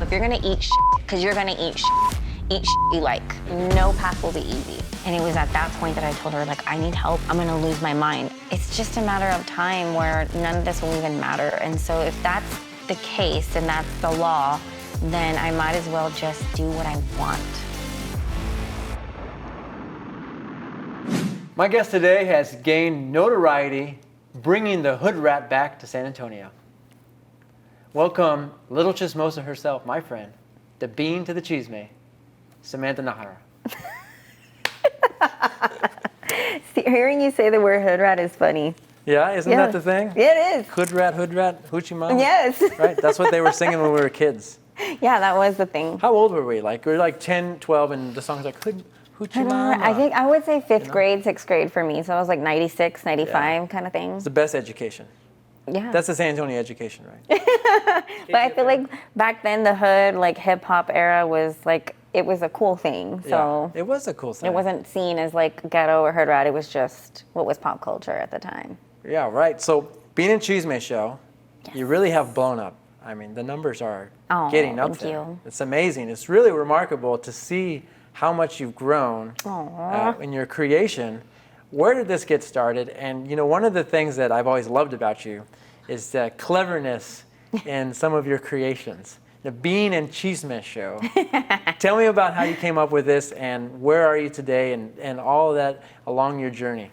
if you're gonna eat because you're gonna eat you like. No path will be easy. And it was at that point that I told her, like, I need help. I'm gonna lose my mind. It's just a matter of time where none of this will even matter. And so if that's the case and that's the law, then I might as well just do what I want. My guest today has gained notoriety, bringing the hood rat back to San Antonio. Welcome, little Chismosa herself, my friend, the bean to the chisme, Samantha Najera. See, hearing you say the word hood rat is funny. Yeah, isn't that the thing? It is. Hood rat, hoochie mama. Yes. Right, that's what they were singing when we were kids. Yeah, that was the thing. How old were we? Like, we were like 10, 12, and the song's like, hoochie mama. I think I would say fifth grade, sixth grade for me. So I was like 96, 95 kind of thing. It's the best education. Yeah. That's the San Antonio education, right? But I feel like back then the hood, like hip hop era was like, it was a cool thing. So yeah, it was a cool thing. It wasn't seen as like ghetto or hood rat. It was just what was pop culture at the time. Yeah, right. So Bean and Chisme show, you really have blown up. I mean, the numbers are getting up there. Thank you. It's amazing. It's really remarkable to see how much you've grown in your creation. Where did this get started? And you know, one of the things that I've always loved about you is the cleverness in some of your creations. The Bean and Chisme show. Tell me about how you came up with this and where are you today and all of that along your journey.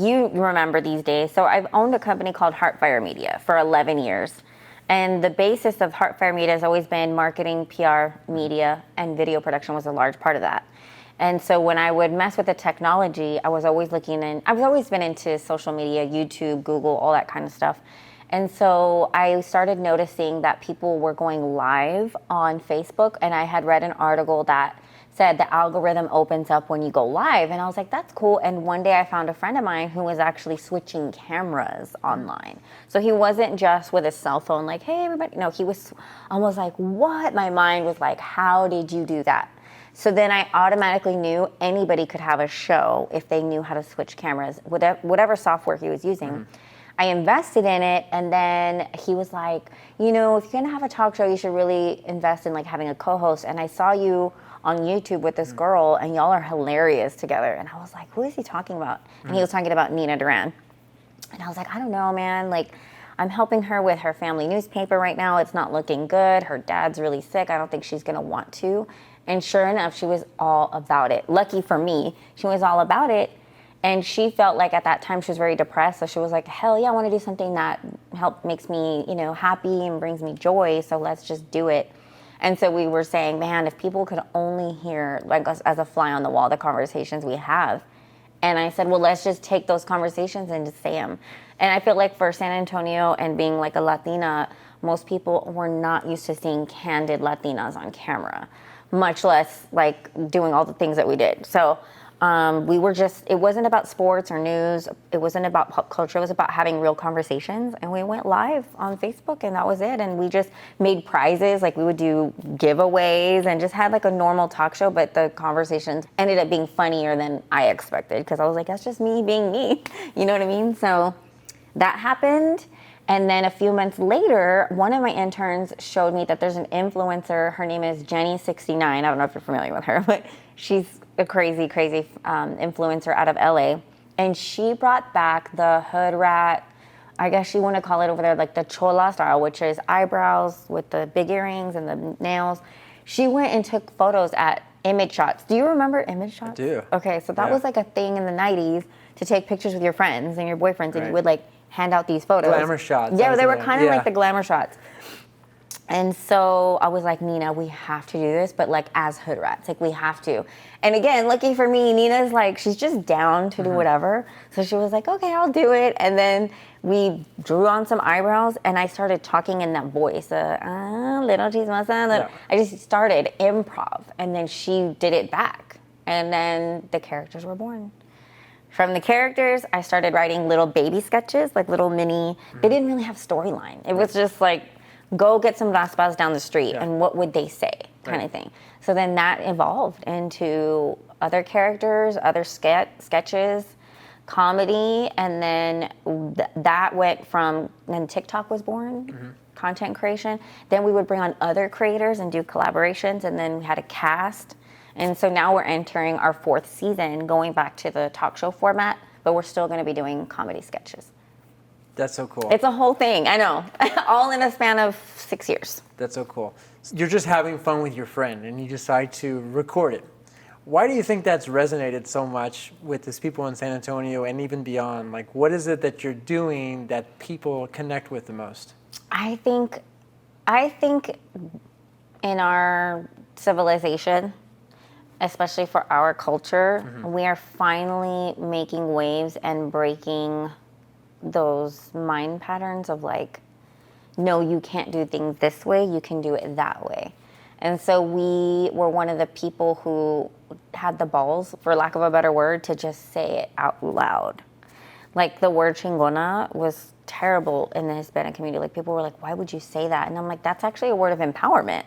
You remember these days. So I've owned a company called Heartfire Media for 11 years. And the basis of Heartfire Media has always been marketing, PR, media, and video production was a large part of that. And so when I would mess with the technology, I've always been into social media, YouTube, Google, all that kind of stuff. And so I started noticing that people were going live on Facebook, and I had read an article that said the algorithm opens up when you go live, and I was like, that's cool. And one day I found a friend of mine who was actually switching cameras online. So he wasn't just with his cell phone like, hey, everybody. No, he was almost like, what? My mind was like, how did you do that? So then I automatically knew anybody could have a show if they knew how to switch cameras, whatever software he was using. Mm-hmm. I invested in it, and then he was like, you know, if you're gonna have a talk show, you should really invest in like having a co-host. And I saw you on YouTube with this girl, and y'all are hilarious together. And I was like, who is he talking about? And he was talking about Nina Duran. And I was like, I don't know, man. Like, I'm helping her with her family newspaper right now. It's not looking good. Her dad's really sick. I don't think she's gonna want to. And sure enough, she was all about it. Lucky for me, she was all about it. And she felt like at that time she was very depressed. So she was like, hell yeah, I want to do something that makes me, you know, happy and brings me joy. So let's just do it. And so we were saying, man, if people could only hear, like us as a fly on the wall, the conversations we have. And I said, well, let's just take those conversations and just say them. And I feel like for San Antonio and being like a Latina, most people were not used to seeing candid Latinas on camera, much less like doing all the things that we did. So it wasn't about sports or news. It wasn't about pop culture. It was about having real conversations. And we went live on Facebook, and that was it. And we just made prizes. Like, we would do giveaways and just had like a normal talk show. But the conversations ended up being funnier than I expected, because I was like, that's just me being me. You know what I mean? So that happened. And then a few months later, one of my interns showed me that there's an influencer. Her name is Jenny69. I don't know if you're familiar with her, but she's a crazy influencer out of LA. And she brought back the hood rat, I guess you want to call it over there, like the chola style, which is eyebrows with the big earrings and the nails. She went and took photos at image shots. Do you remember image shots? I do. Okay, so that was like a thing in the 90s to take pictures with your friends and your boyfriends, and you would like hand out these photos. Glamour shots. Yeah, they were kind of like the glamour shots. And so I was like, Nina, we have to do this, but like as hood rats, like we have to. And again, lucky for me, Nina's like, she's just down to do whatever. So she was like, okay, I'll do it. And then we drew on some eyebrows, and I started talking in that voice, little chismosa. Yeah. I just started improv, and then she did it back. And then the characters were born. From the characters, I started writing little baby sketches, like little mini, they didn't really have storyline. It was just like, go get some raspas down the street, and what would they say, kind of thing. So then that evolved into other characters, other sketches. comedy, and then that went from, then TikTok was born, content creation. Then we would bring on other creators and do collaborations, and then we had a cast. And so now we're entering our 4th season, going back to the talk show format, but we're still going to be doing comedy sketches. That's so cool. It's a whole thing, I know, all in a span of 6 years. That's so cool. You're just having fun with your friend and you decide to record it. Why do you think that's resonated so much with these people in San Antonio and even beyond? Like, what is it that you're doing that people connect with the most? I think in our civilization, especially for our culture, we are finally making waves and breaking those mind patterns of like, no, you can't do things this way, you can do it that way. And so we were one of the people who had the balls, for lack of a better word, to just say it out loud. Like the word chingona was terrible in the Hispanic community. Like people were like, why would you say that? And I'm like, that's actually a word of empowerment.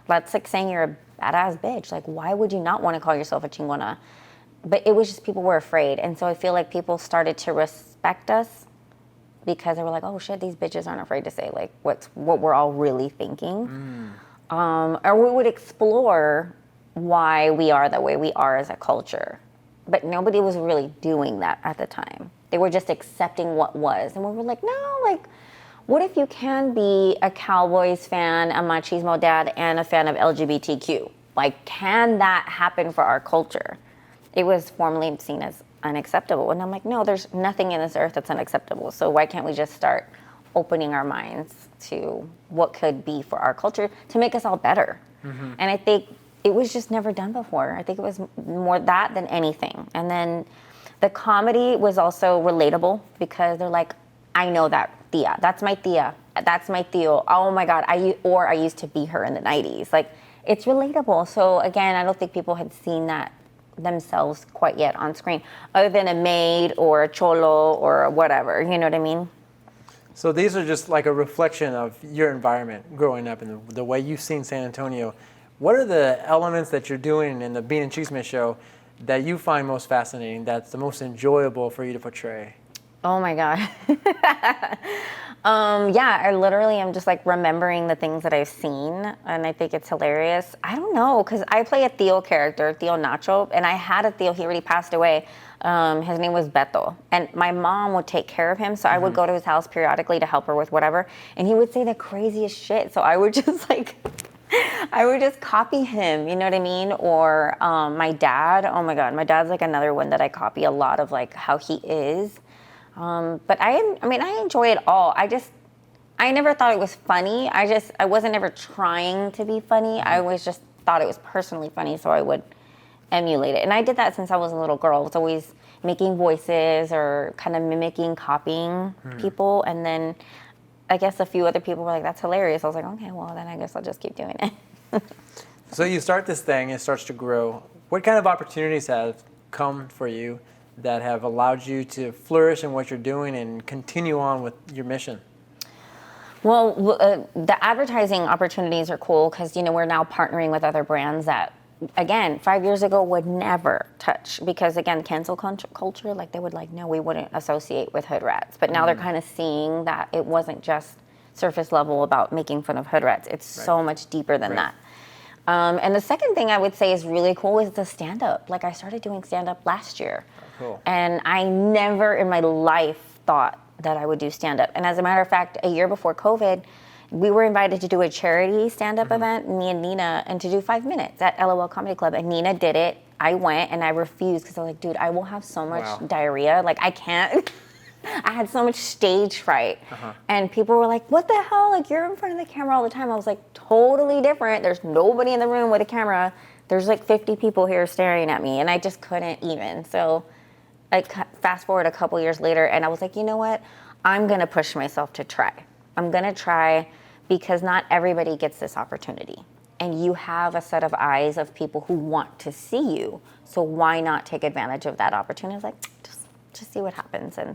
That's like saying you're a badass bitch. Like, why would you not want to call yourself a chingona? But it was just people were afraid. And so I feel like people started to respect us because they were like, oh shit, these bitches aren't afraid to say like what we're all really thinking. Or we would explore why we are the way we are as a culture. But nobody was really doing that at the time. They were just accepting what was. And we were like, no, like, what if you can be a Cowboys fan, a machismo dad, and a fan of LGBTQ? Like, can that happen for our culture? It was formerly seen as unacceptable. And I'm like, no, there's nothing in this earth that's unacceptable. So why can't we just start opening our minds to what could be for our culture to make us all better? And I think it was just never done before. I think it was more that than anything. And then the comedy was also relatable because they're like, I know that Tia. That's my Tia. That's my Tio. Oh my God. I used to be her in the 90s. Like, it's relatable. So again, I don't think people had seen that themselves quite yet on screen, other than a maid or a cholo or whatever. You know what I mean? So these are just like a reflection of your environment growing up and the way you've seen San Antonio. What are the elements that you're doing in the Bean and Chisme show that you find most fascinating, that's the most enjoyable for you to portray? Oh my God. Yeah, I literally am just like remembering the things that I've seen, and I think it's hilarious. I don't know, because I play a Theo character, Theo Nacho, and I had a Theo, he already passed away. His name was Beto, and my mom would take care of him, so I would go to his house periodically to help her with whatever, and he would say the craziest shit, so I would just like, I would just copy him, you know what I mean? Or my dad, oh my God, my dad's like another one that I copy a lot of like how he is. But I enjoy it all. I never thought it was funny. I wasn't ever trying to be funny. I always just thought it was personally funny, so I would emulate it. And I did that since I was a little girl. I was always making voices or kind of mimicking, copying people. And then I guess a few other people were like, that's hilarious. I was like, okay, well, then I guess I'll just keep doing it. So you start this thing, it starts to grow. What kind of opportunities have come for you that have allowed you to flourish in what you're doing and continue on with your mission? Well, the advertising opportunities are cool because, you know, we're now partnering with other brands that, again, 5 years ago would never touch because, again, cancel culture, like they would like, no, we wouldn't associate with hood rats. But now they're kind of seeing that it wasn't just surface level about making fun of hood rats. It's so much deeper than that. And the second thing I would say is really cool is the stand-up. Like I started doing stand-up last year. Cool. And I never in my life thought that I would do stand-up. And as a matter of fact, a year before COVID, we were invited to do a charity stand-up event, me and Nina, and to do 5 minutes at LOL Comedy Club. And Nina did it. I went and I refused because I was like, dude, I will have so much diarrhea. Like I can't. I had so much stage fright. And people were like, what the hell? Like you're in front of the camera all the time. I was like, totally different. There's nobody in the room with a camera. There's like 50 people here staring at me. And I just couldn't even. So like fast forward a couple years later and I was like, you know what? I'm going to push myself to try. I'm going to try because not everybody gets this opportunity. And you have a set of eyes of people who want to see you. So why not take advantage of that opportunity? I was like, just see what happens. And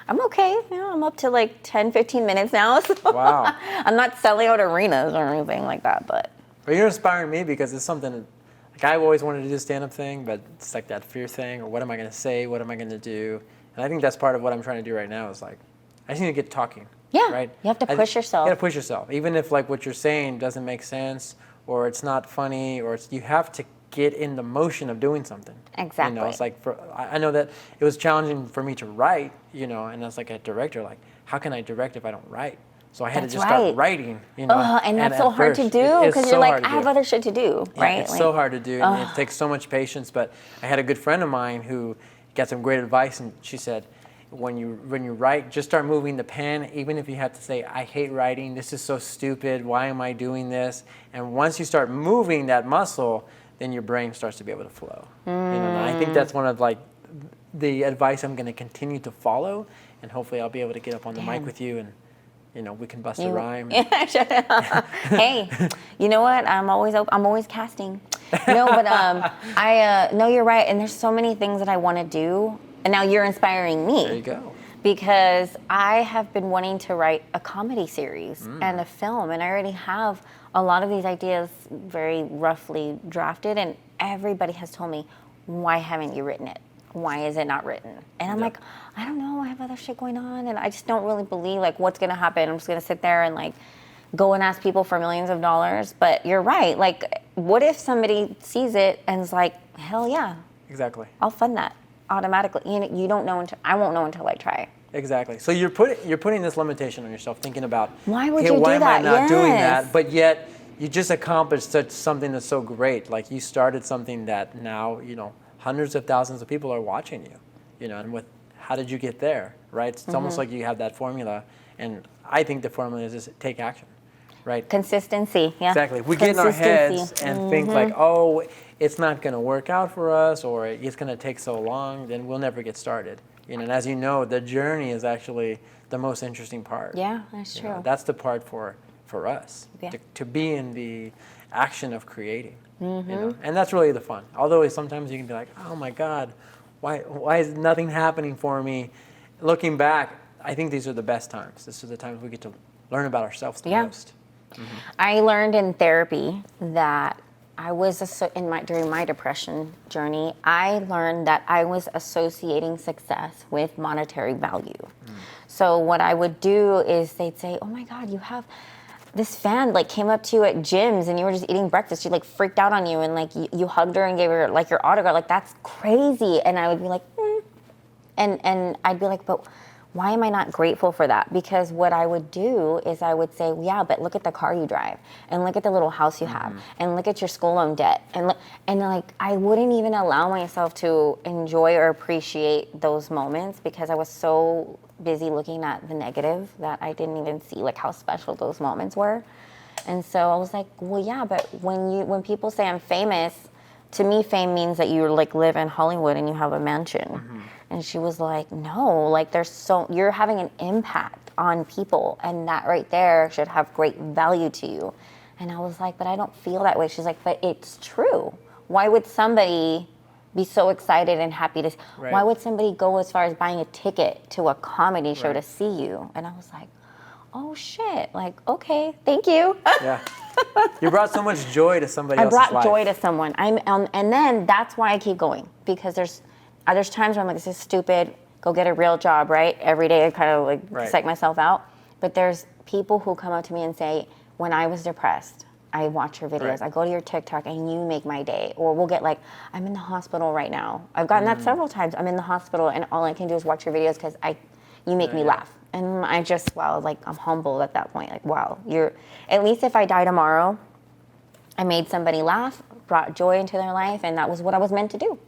I'm okay. You know, I'm up to like 10, 15 minutes now. So Wow. I'm not selling out arenas or anything like that. But you're inspiring me because it's something like I've always wanted to do the stand-up thing, but it's like that fear thing, or what am I going to say? What am I going to do? And I think that's part of what I'm trying to do right now is like, I just need to get talking. Yeah, Right? you have to push yourself. You got to push yourself. Even if like what you're saying doesn't make sense or it's not funny or you have to get in the motion of doing something. Exactly. You know, it's like I know that it was challenging for me to write, you know, and as like a director, like how can I direct if I don't write? So I had That's to just right. start writing, you know. And that's at so hard to first, do it's because so you're like, hard to I have do. other shit to do, Yeah, right? it's Like, so hard to do, and it takes so much patience. But I had a good friend of mine who got some great advice, and she said, when you write, just start moving the pen, even if you have to say, I hate writing, this is so stupid, why am I doing this? And once you start moving that muscle, then your brain starts to be able to flow. You know, and I think that's one of like the advice I'm going to continue to follow, and hopefully I'll be able to get up on the mic with you and, you know, we can bust a rhyme. Hey, you know what? I'm always casting. No, but no, you're right. And there's so many things that I want to do. And now you're inspiring me. There you go. Because I have been wanting to write a comedy series and a film, and I already have a lot of these ideas very roughly drafted, and everybody has told me, why haven't you written it? Why is it not written? And I'm like, I don't know, I have other shit going on, and I just don't really believe like what's gonna happen. I'm just gonna sit there and like go and ask people for millions of dollars. But you're right, like what if somebody sees it and is like, hell yeah. Exactly. I'll fund that automatically. You don't know until, I won't know until I try. Exactly. So you're putting this limitation on yourself, thinking about Why would hey, you do why am I that? not doing Yes. that? But yet you just accomplished something that's so great. Like you started something that now, you know, hundreds of thousands of people are watching you. You know, and how did you get there? Right? It's almost like you have that formula, and I think the formula is just take action. Right? Consistency, yeah. Exactly. We get in our heads and think like, oh, it's not going to work out for us, or it's going to take so long, then we'll never get started. You know, and as you know, the journey is actually the most interesting part. Yeah, that's true. You know, that's the part for us, Yeah. to be in the action of creating. You know? And that's really the fun. Although sometimes you can be like, oh my God, why is nothing happening for me? Looking back, I think these are the best times. This is the times we get to learn about ourselves the most. I learned in therapy that I was during my depression journey, I learned that I was associating success with monetary value. So what I would do is they'd say, "Oh my God, you have this fan like came up to you at gyms and you were just eating breakfast. She like freaked out on you and like you hugged her and gave her like your autograph. Like that's crazy." And I would be like, and I'd be like, "But why am I not grateful for that?" Because what I would do is I would say, yeah, but look at the car you drive, and look at the little house you have, and look at your school loan debt, and like I wouldn't even allow myself to enjoy or appreciate those moments because I was so busy looking at the negative that I didn't even see like how special those moments were. And so I was like, well, yeah, but when people say I'm famous, to me, fame means that you like live in Hollywood and you have a mansion. And she was like, no, like you're having an impact on people, and that right there should have great value to you. And I was like, but I don't feel that way. She's like, but it's true. Why would somebody be so excited and happy to, why would somebody go as far as buying a ticket to a comedy show to see you? And I was like, oh shit, like, okay, thank you. Yeah. You brought so much joy to somebody else's life. I brought joy to someone. And then that's why I keep going, because there's times where I'm like, this is stupid, go get a real job, right? Every day I kind of like psych myself out. But there's people who come up to me and say, when I was depressed, I watch your videos. I go to your TikTok and you make my day. Or we'll get like, I'm in the hospital right now. I've gotten that several times. I'm in the hospital and all I can do is watch your videos because you make me laugh. And I just, like I'm humbled at that point. Like, wow, at least if I die tomorrow, I made somebody laugh, brought joy into their life, and that was what I was meant to do.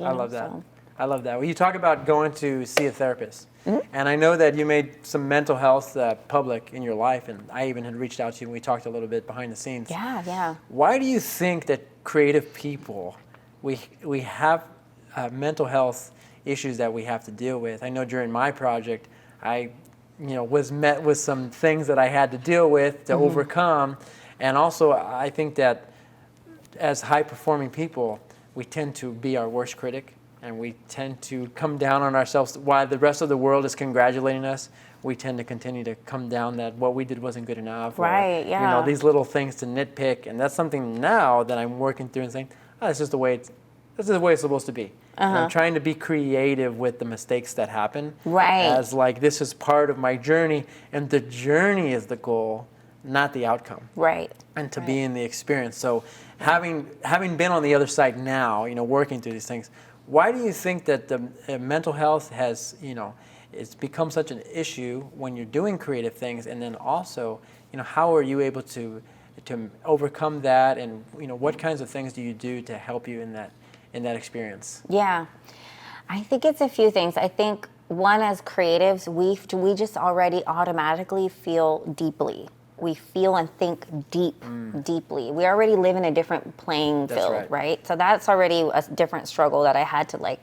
I love that. I love that. Well, you talk about going to see a therapist. And I know that you made some mental health public in your life, and I even had reached out to you and we talked a little bit behind the scenes. Yeah. Why do you think that creative people, we have mental health issues that we have to deal with? I know during my project, I was met with some things that I had to deal with to overcome. And also, I think that as high-performing people, we tend to be our worst critic, and we tend to come down on ourselves. While the rest of the world is congratulating us, we tend to continue to come down that what we did wasn't good enough. Right, or, these little things to nitpick. And that's something now that I'm working through and saying, oh, it's just the way this is the way it's supposed to be. And I'm trying to be creative with the mistakes that happen. Right. As like, this is part of my journey, and the journey is the goal, not the outcome. Right. And to be in the experience. So having been on the other side now, working through these things, why do you think that the mental health has, it's become such an issue when you're doing creative things? And then also, how are you able to overcome that? And, what kinds of things do you do to help you in that experience? Yeah, I think it's a few things. I think one, as creatives, we just already automatically feel deeply. We feel and think deeply. We already live in a different playing field, right? So that's already a different struggle that I had to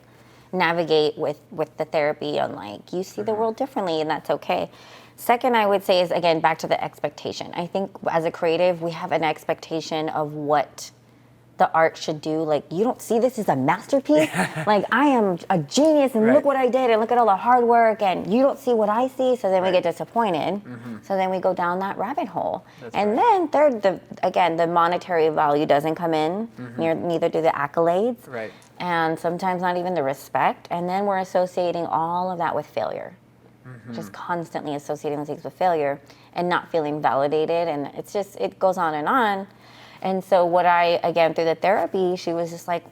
navigate with the therapy on you see the world differently, and that's okay. Second, I would say is, again, back to the expectation. I think as a creative, we have an expectation of what the art should do. You don't see this as a masterpiece. I am a genius, and look what I did, and look at all the hard work, and you don't see what I see. So then we get disappointed. So then we go down that rabbit hole. Then third, the monetary value doesn't come in. Neither do the accolades. Right. And sometimes not even the respect. And then we're associating all of that with failure. Just constantly associating things with failure and not feeling validated. And it's just, it goes on and on. And so through the therapy, she was just like,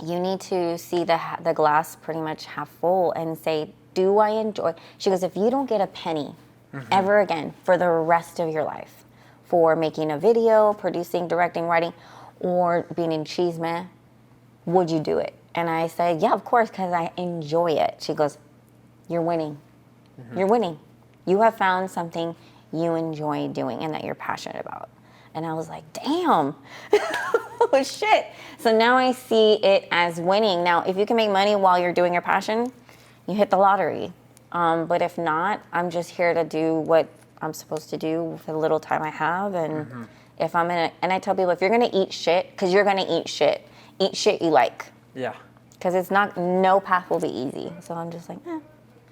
you need to see the glass pretty much half full and say, do I enjoy? She goes, if you don't get a penny ever again for the rest of your life for making a video, producing, directing, writing, or being in Chisme, would you do it? And I said, yeah, of course, because I enjoy it. She goes, you're winning. You're winning. You have found something you enjoy doing and that you're passionate about. And I was like, damn, oh shit. So now I see it as winning. Now, if you can make money while you're doing your passion, you hit the lottery. But if not, I'm just here to do what I'm supposed to do for the little time I have. And if I'm and I tell people, if you're gonna eat shit, because you're gonna eat shit you like. Yeah. Because it's not, no path will be easy. So I'm just like, eh.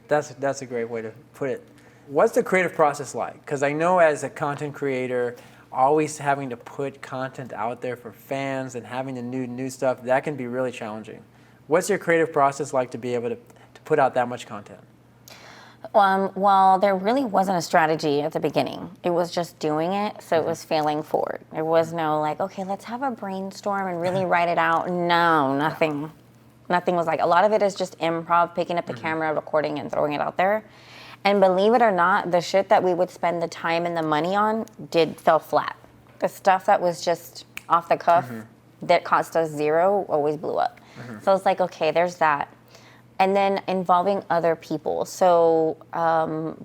That's a great way to put it. What's the creative process like? Because I know as a content creator, always having to put content out there for fans and having to do new stuff, that can be really challenging. What's your creative process like to be able to put out that much content? Well, there really wasn't a strategy at the beginning. It was just doing it, so it was failing forward. There was no okay, let's have a brainstorm and really write it out. No, nothing. Nothing was a lot of it is just improv, picking up the camera, recording, and throwing it out there. And believe it or not, the shit that we would spend the time and the money on fell flat. The stuff that was just off the cuff that cost us zero always blew up. So it's okay, there's that. And then involving other people. So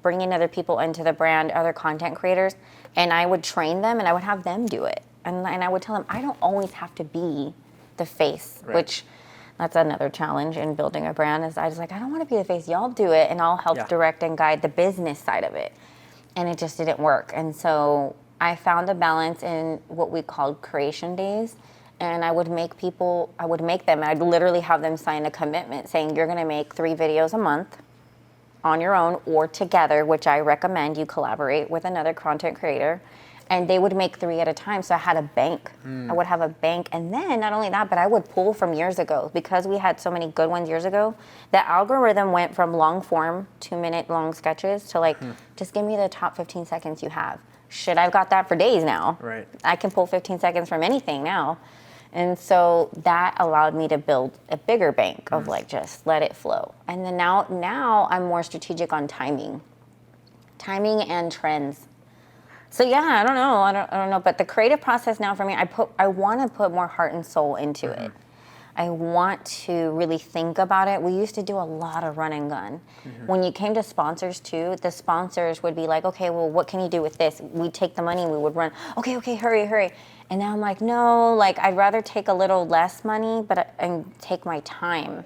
bringing other people into the brand, other content creators, and I would train them and I would have them do it. And I would tell them, I don't always have to be the face, which that's another challenge in building a brand is I was I don't want to be the face, y'all do it and I'll help direct and guide the business side of it. And it just didn't work. And so I found a balance in what we called creation days. And I would make them, and I'd literally have them sign a commitment saying, you're gonna make 3 videos a month on your own or together, which I recommend you collaborate with another content creator. And they would make 3 at a time. So I had a bank. I would have a bank. And then not only that, but I would pull from years ago. Because we had so many good ones years ago, the algorithm went from long form, 2-minute long sketches to just give me the top 15 seconds you have. Shit, I've got that for days now. Right. I can pull 15 seconds from anything now. And so that allowed me to build a bigger bank of just let it flow. And then now I'm more strategic on timing and trends. So yeah, I don't know. But the creative process now for me, I want to put more heart and soul into it. I want to really think about it. We used to do a lot of run and gun. When you came to sponsors too, the sponsors would be okay, well, what can you do with this? We'd take the money and we would run, okay, hurry. And now I'm no, I'd rather take a little less money and take my time,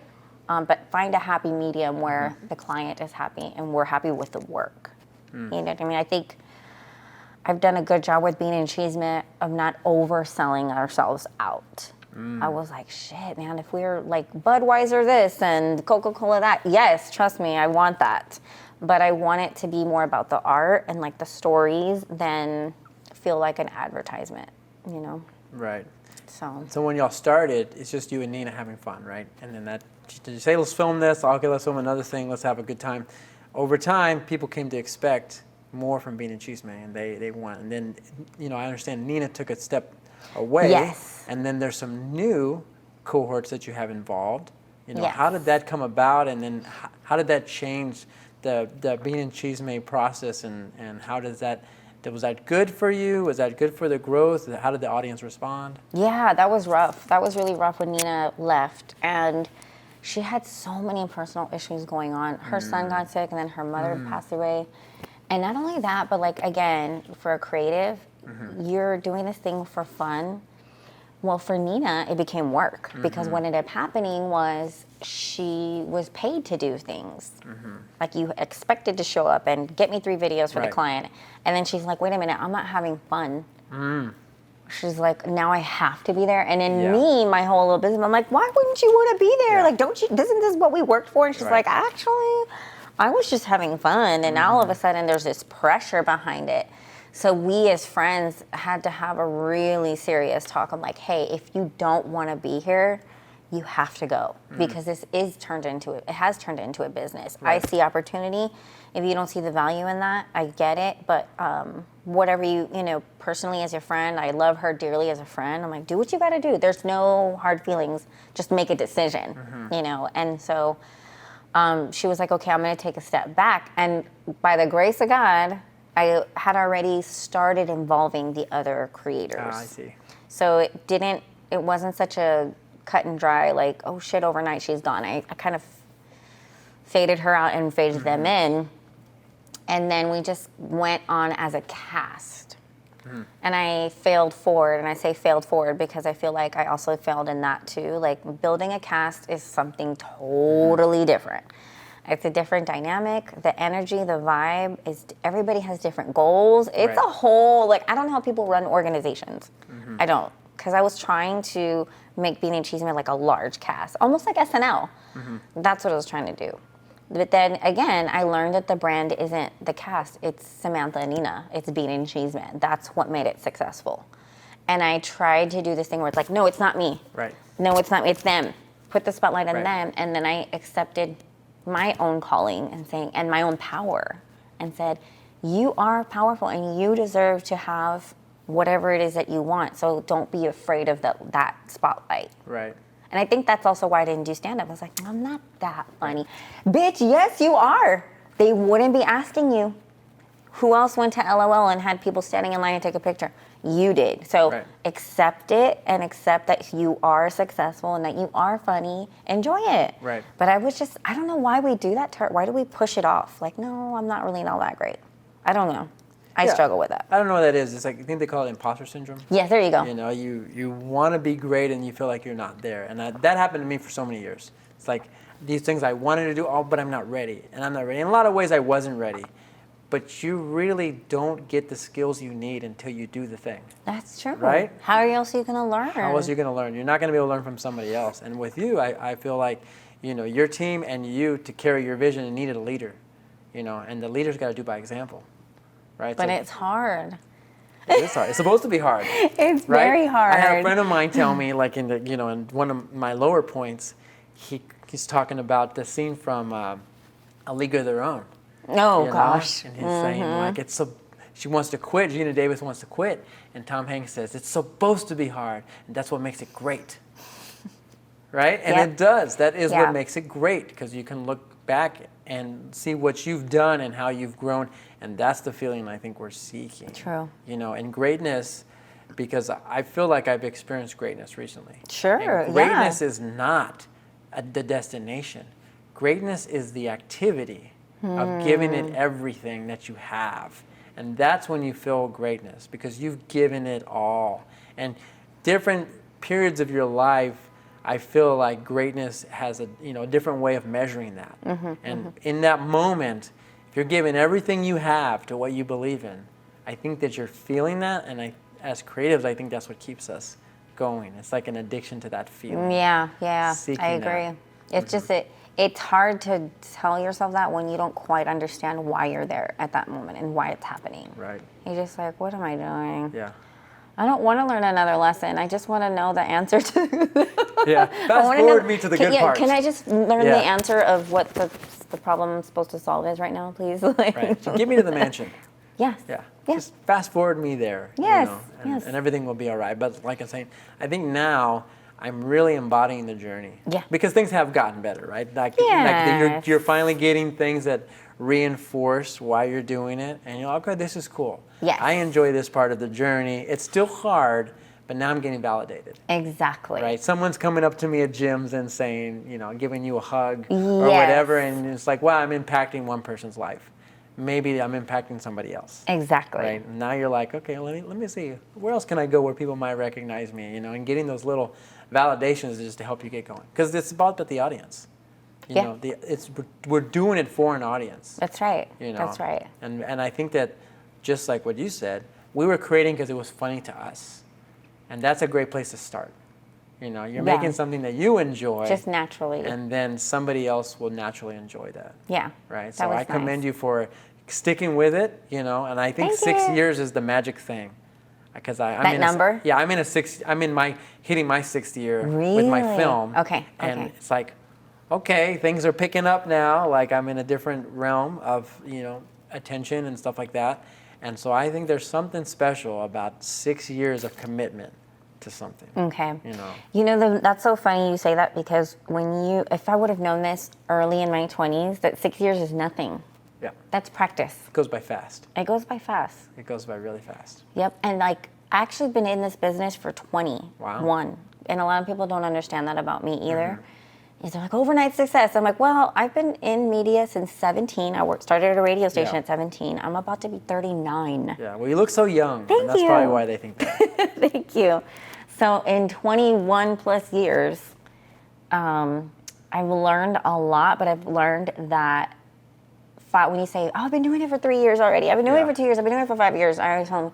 but find a happy medium where the client is happy and we're happy with the work. You know what I mean? I think I've done a good job with Bean and Chisme of not overselling ourselves out. I was shit, man, if we're Budweiser this and Coca-Cola that, yes, trust me, I want that. But I want it to be more about the art and the stories than feel like an advertisement, you know? Right. So when y'all started, it's just you and Nina having fun, right? And then did you say, let's film this? Okay, let's film another thing. Let's have a good time. Over time, people came to expect more from Bean and Chisme, and they want. And then, I understand Nina took a step away. Yes. And then there's some new cohorts that you have involved. Yes. How did that come about? And then how did that change the Bean and Chisme process? And how does that, was that good for you? Was that good for the growth? How did the audience respond? Yeah, that was rough. That was really rough when Nina left. And she had so many personal issues going on. Her son got sick, and then her mother passed away. And not only that, but like, again, for a creative, you're doing this thing for fun. Well, for Nina, it became work, because what ended up happening was she was paid to do things. Like, you expected to show up and get me 3 videos for the client. And then she's like, wait a minute, I'm not having fun. She's like, now I have to be there. And in me, my whole little business, I'm like, why wouldn't you want to be there? Like, isn't this what we worked for? And she's like, actually, I was just having fun. And now all of a sudden there's this pressure behind it. So we as friends had to have a really serious talk. I'm like, hey, if you don't want to be here, you have to go, because this has turned into a business. I see opportunity. If you don't see the value in that, I get it. But whatever personally as a friend, I love her dearly as a friend. I'm like, do what you got to do. There's no hard feelings. Just make a decision, And so she was like, okay, I'm going to take a step back. And by the grace of God, I had already started involving the other creators. I see. So it wasn't such a cut and dry, like, oh shit, overnight she's gone. I kind of faded her out and faded them in. And then we just went on as a cast. And I failed forward. And I say failed forward because I feel like I also failed in that too. Like, building a cast is something totally different. It's a different dynamic. The energy, the vibe is, everybody has different goals. It's a whole, I don't know how people run organizations. I don't. Because I was trying to make Bean and Chisme like a large cast, almost like SNL. That's what I was trying to do. But then again, I learned that the brand isn't the cast. It's Samantha and Nina. It's Bean and Chisme. That's what made it successful. And I tried to do this thing where it's like, no, it's not me. Right. No, it's not me. It's them. Put the spotlight on them. And then I accepted my own calling and my own power, and said, you are powerful and you deserve to have whatever it is that you want. So don't be afraid of that spotlight. Right. And I think that's also why I didn't do stand-up. I was like, I'm not that funny. Bitch, yes, you are. They wouldn't be asking you. Who else went to LOL and had people standing in line to take a picture? You did. So accept it, and accept that you are successful and that you are funny. Enjoy it. Right. But I don't know why we do that. Why do we push it off? Like, no, I'm not really all that great. I don't know. I struggle with that. I don't know what that is. It's like, I think they call it imposter syndrome. Yeah, there you go. You want to be great and you feel like you're not there. And that happened to me for so many years. It's like these things I wanted to do, but I'm not ready. And I'm not ready. In a lot of ways, I wasn't ready. But you really don't get the skills you need until you do the thing. That's true. Right? How else are you going to learn? How else are you going to learn? You're not going to be able to learn from somebody else. And with you, I feel like, your team and you, to carry your vision, and needed a leader. And the leader's got to do by example. Right? But it's hard. It is hard. It's supposed to be hard. It's very hard. I had a friend of mine tell me, like in one of my lower points, he's talking about the scene from A League of Their Own. Oh, gosh. And he's saying, like, she wants to quit. Gina Davis wants to quit. And Tom Hanks says, it's supposed to be hard. And that's what makes it great. Right? And it does. That is what makes it great, because you can look back and see what you've done and how you've grown. And that's the feeling I think we're seeking. True. And greatness, because I feel like I've experienced greatness recently. Sure, and greatness is not the destination. Greatness is the activity of giving it everything that you have. And that's when you feel greatness, because you've given it all. And different periods of your life, I feel like greatness has a different way of measuring that. And in that moment, if you're giving everything you have to what you believe in, I think that you're feeling that. And as creatives, I think that's what keeps us going. It's like an addiction to that feeling. Yeah, Seeking I agree. that. It's just it's hard to tell yourself that when you don't quite understand why you're there at that moment and why it's happening. Right. You're just like, what am I doing? Yeah. I don't want to learn another lesson. I just want to know the answer to. Yeah. Fast forward me to the good part. Can I just learn Yeah. the answer of what the problem I'm supposed to solve is right now, please? Like, Right. So get me to the mansion. Yes. Yeah. Yeah. Just fast forward me there. Yes, And, yes. and everything will be all right. But like I'm saying, I think now I'm really embodying the journey. Yeah. Because things have gotten better, right? Like Yes. you're finally getting things that reinforce why you're doing it. And you're like, okay, this is cool. Yes. I enjoy this part of the journey. It's still hard, but now I'm getting validated. Exactly. Right? Someone's coming up to me at gyms and saying, giving you a hug or Yes. whatever. And it's like, wow, I'm impacting one person's life. Maybe I'm impacting somebody else. Exactly. Right? And now you're like, okay, let me see. Where else can I go where people might recognize me? And getting those little validations just to help you get going. Because it's about the audience. Yeah. We're doing it for an audience. That's right. That's right. And I think that just like what you said, we were creating because it was funny to us. And that's a great place to start. You're making something that you enjoy. Just naturally. And then somebody else will naturally enjoy that. Yeah. Right? That So was I commend nice. you for sticking with it, and I think Thank 6 you. years is the magic thing. Because I'm That in number? Yeah, I'm hitting my 6th year with my Really? film. Okay, And okay. it's like, okay, things are picking up now. Like I'm in a different realm of, attention and stuff like that. And so I think there's something special about 6 years of commitment to something. Okay. That's so funny you say that because if I would have known this early in my 20s, that 6 years is nothing. Yeah. That's practice. It goes by fast. It goes by fast. It goes by really fast. Yep. And I actually been in this business for 21. Wow. And a lot of people don't understand that about me either. Is they're like, overnight success. I'm like, well, I've been in media since 17. Started at a radio station Yeah. at 17. I'm about to be 39. Yeah, well, you look so young. Thank and that's you. probably why they think that. Thank you. So in 21 plus years, I've learned a lot, but I've learned that when you say, oh, I've been doing it for 3 years already, I've been doing it for 2 years, I've been doing it for 5 years, I always tell them,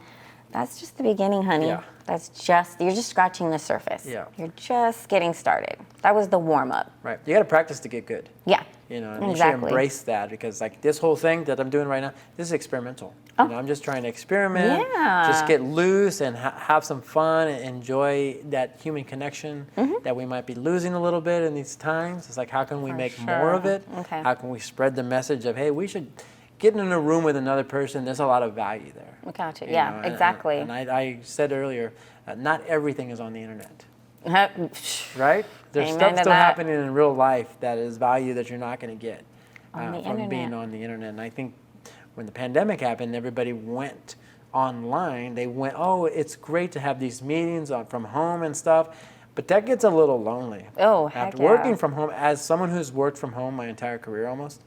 that's just the beginning, honey. Yeah. You're just scratching the surface. Yeah. You're just getting started. That was the warm up. Right. You got to practice to get good. Yeah. And you should exactly. embrace that because like this whole thing that I'm doing right now, this is experimental. Oh. I'm just trying to experiment, Yeah. just get loose and have some fun and enjoy that human connection that we might be losing a little bit in these times. It's like, how can we make more of it? Okay. How can we spread the message of, hey, we should get in a room with another person. There's a lot of value there. Gotcha. You Yeah, know, exactly. And I said earlier, not everything is on the internet. Right? There's Amen stuff to still that. happening in real life that is value that you're not going to get On the from being internet. on the internet. And I think when the pandemic happened, everybody went online. They went, oh, it's great to have these meetings from home and stuff. But that gets a little lonely. Oh, heck After yeah. working from home, as someone who's worked from home my entire career almost,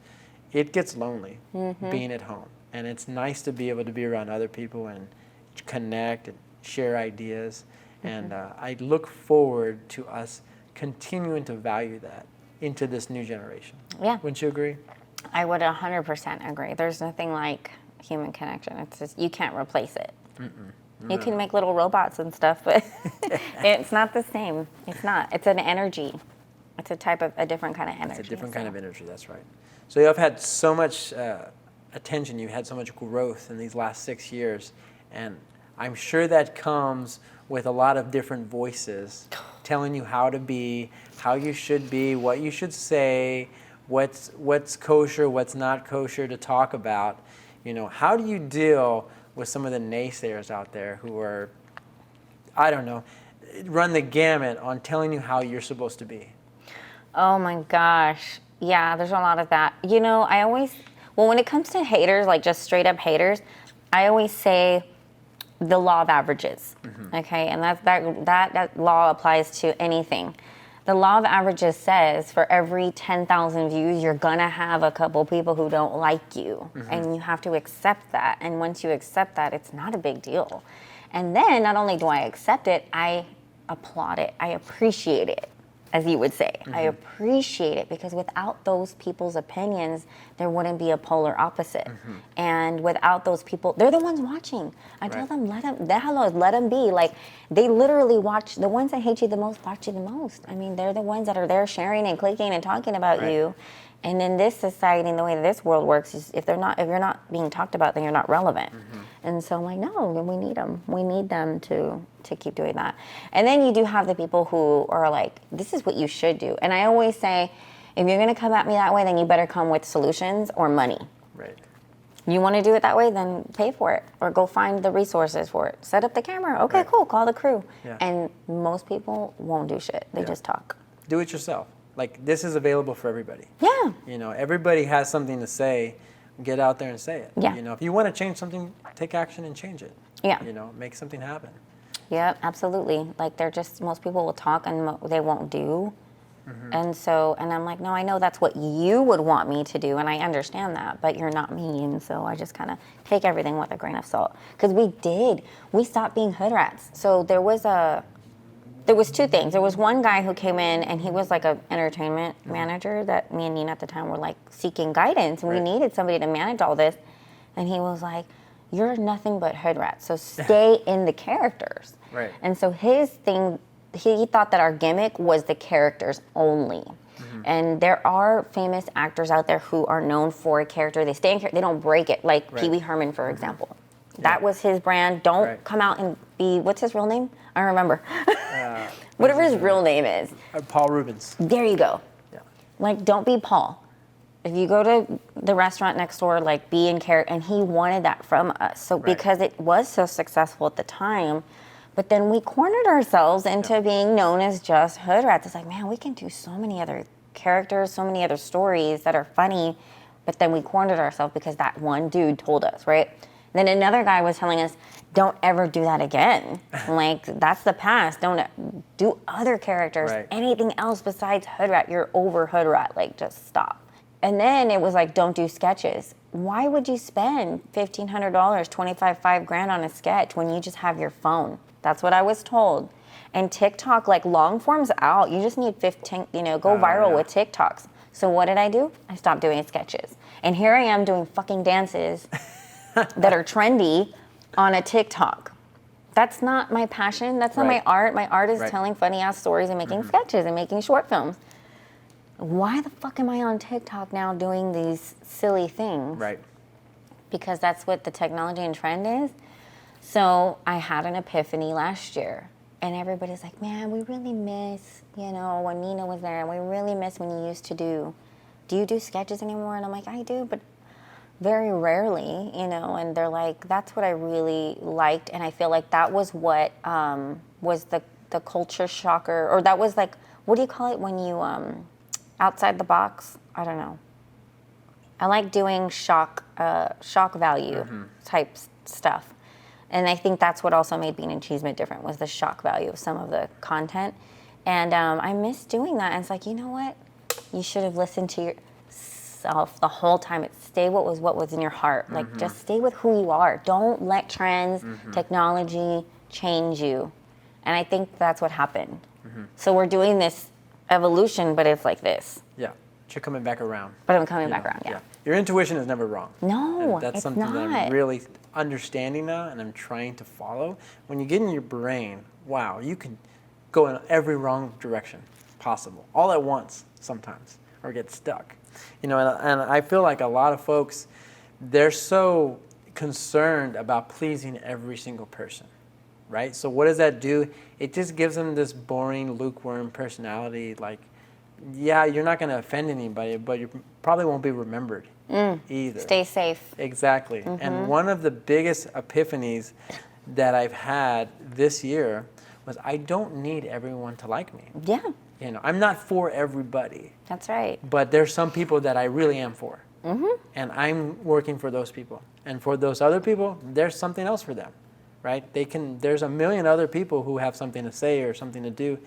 it gets lonely Mm-hmm. being at home. And it's nice to be able to be around other people and connect and share ideas. And I look forward to us continuing to value that into this new generation. Yeah. Wouldn't you agree? I would 100% agree. There's nothing like human connection. It's just, you can't replace it. You can make little robots and stuff, but it's not the same. It's not. It's an energy. It's a different kind of energy. It's a different kind of energy, that's right. So you've had so much attention, you've had so much growth in these last 6 years, and I'm sure that comes with a lot of different voices telling you how to be, how you should be, what you should say, what's kosher, what's not kosher to talk about. How do you deal with some of the naysayers out there who are, I don't know, run the gamut on telling you how you're supposed to be? Oh my gosh. Yeah, there's a lot of that. When it comes to haters, like just straight up haters, I always say the law of averages. Okay, and that law applies to anything. The law of averages says for every 10,000 views, you're gonna have a couple people who don't like you, and you have to accept that. And once you accept that, it's not a big deal. And then not only do I accept it, I applaud it. I appreciate it, as you would say. I appreciate it because without those people's opinions, there wouldn't be a polar opposite. And without those people, they're the ones watching. I tell them, let them be. Like, they literally watch. The ones that hate you the most watch you the most. I mean, they're the ones that are there sharing and clicking and talking about you. And in this society, and the way that this world works, is if you're not being talked about, then you're not relevant. And so I'm like, no, we need them. We need them to keep doing that. And then you do have the people who are like, this is what you should do. And I always say, if you're going to come at me that way, then you better come with solutions or money. Right. You want to do it that way, then pay for it or go find the resources for it. Set up the camera. Okay, cool. Call the crew. Yeah. And most people won't do shit. They just talk. Do it yourself. Like, this is available for everybody. Yeah. You know, everybody has something to say. Get out there and say it. Yeah. You know, if you want to change something, take action and change it. Yeah. You know, make something happen. Yeah, absolutely. Like, most people will talk and they won't do. And I'm like, no, I know that's what you would want me to do, and I understand that, but you're not me, and so I just kind of take everything with a grain of salt. Because we stopped being hood rats. So there was two things. There was one guy who came in, and he was like an entertainment manager that me and Nina at the time were like seeking guidance, and we needed somebody to manage all this. And he was like, you're nothing but hood rats, so stay in the characters. Right. And so his thing, he thought that our gimmick was the characters only. And there are famous actors out there who are known for a character. They stay in character, they don't break it, like Pee Wee Herman, for example. That was his brand. Don't come out and be, what's his real name? I don't remember. Whatever his real name is. Paul Rubens. There you go. Yeah. Like, don't be Paul. If you go to the restaurant next door, like, be in character. And he wanted that from us. So because it was so successful at the time, but then we cornered ourselves into being known as just hood rats. It's like, man, we can do so many other characters, so many other stories that are funny. But then we cornered ourselves because that one dude told us, right? Then another guy was telling us, don't ever do that again. Like, that's the past. Don't do other characters, anything else besides hood rat. You're over hood rat. Like, just stop. And then it was like, don't do sketches. Why would you spend $1,500, $5 grand on a sketch when you just have your phone? That's what I was told. And TikTok, like, long form's out. You just need 15, go viral with TikToks. So what did I do? I stopped doing sketches. And here I am doing fucking dances that are trendy on a TikTok. That's not my passion. That's not my art. My art is telling funny ass stories and making sketches and making short films. Why the fuck am I on TikTok now doing these silly things? Right. Because that's what the technology and trend is. So I had an epiphany last year, and everybody's like, man, we really miss, when Nina was there, and we really miss when you used to do you do sketches anymore? And I'm like, I do, but very rarely, and they're like, that's what I really liked. And I feel like that was what was the culture shocker, or that was like, what do you call it when you, outside the box? I don't know. I like doing shock value type stuff. And I think that's what also made Bean and Chisme different, was the shock value of some of the content. And I miss doing that. And it's like, you know what? You should have listened to yourself the whole time. Stay what was in your heart. Like, just stay with who you are. Don't let trends, technology change you. And I think that's what happened. So we're doing this evolution, but it's like this. Yeah. But you're coming back around. But I'm coming back around, yeah. Your intuition is never wrong. No, and that's it's something not. that I'm really understanding now, and I'm trying to follow. When you get in your brain, wow, you can go in every wrong direction possible, all at once sometimes, or get stuck. And I feel like a lot of folks, they're so concerned about pleasing every single person, right? So what does that do? It just gives them this boring, lukewarm personality. Like, yeah, you're not going to offend anybody, but you probably won't be remembered either. Stay safe. Exactly. And one of the biggest epiphanies that I've had this year was I don't need everyone to like me. Yeah. I'm not for everybody. That's right. But there's some people that I really am for. And I'm working for those people. And for those other people, there's something else for them, right? There's a million other people who have something to say or something to do.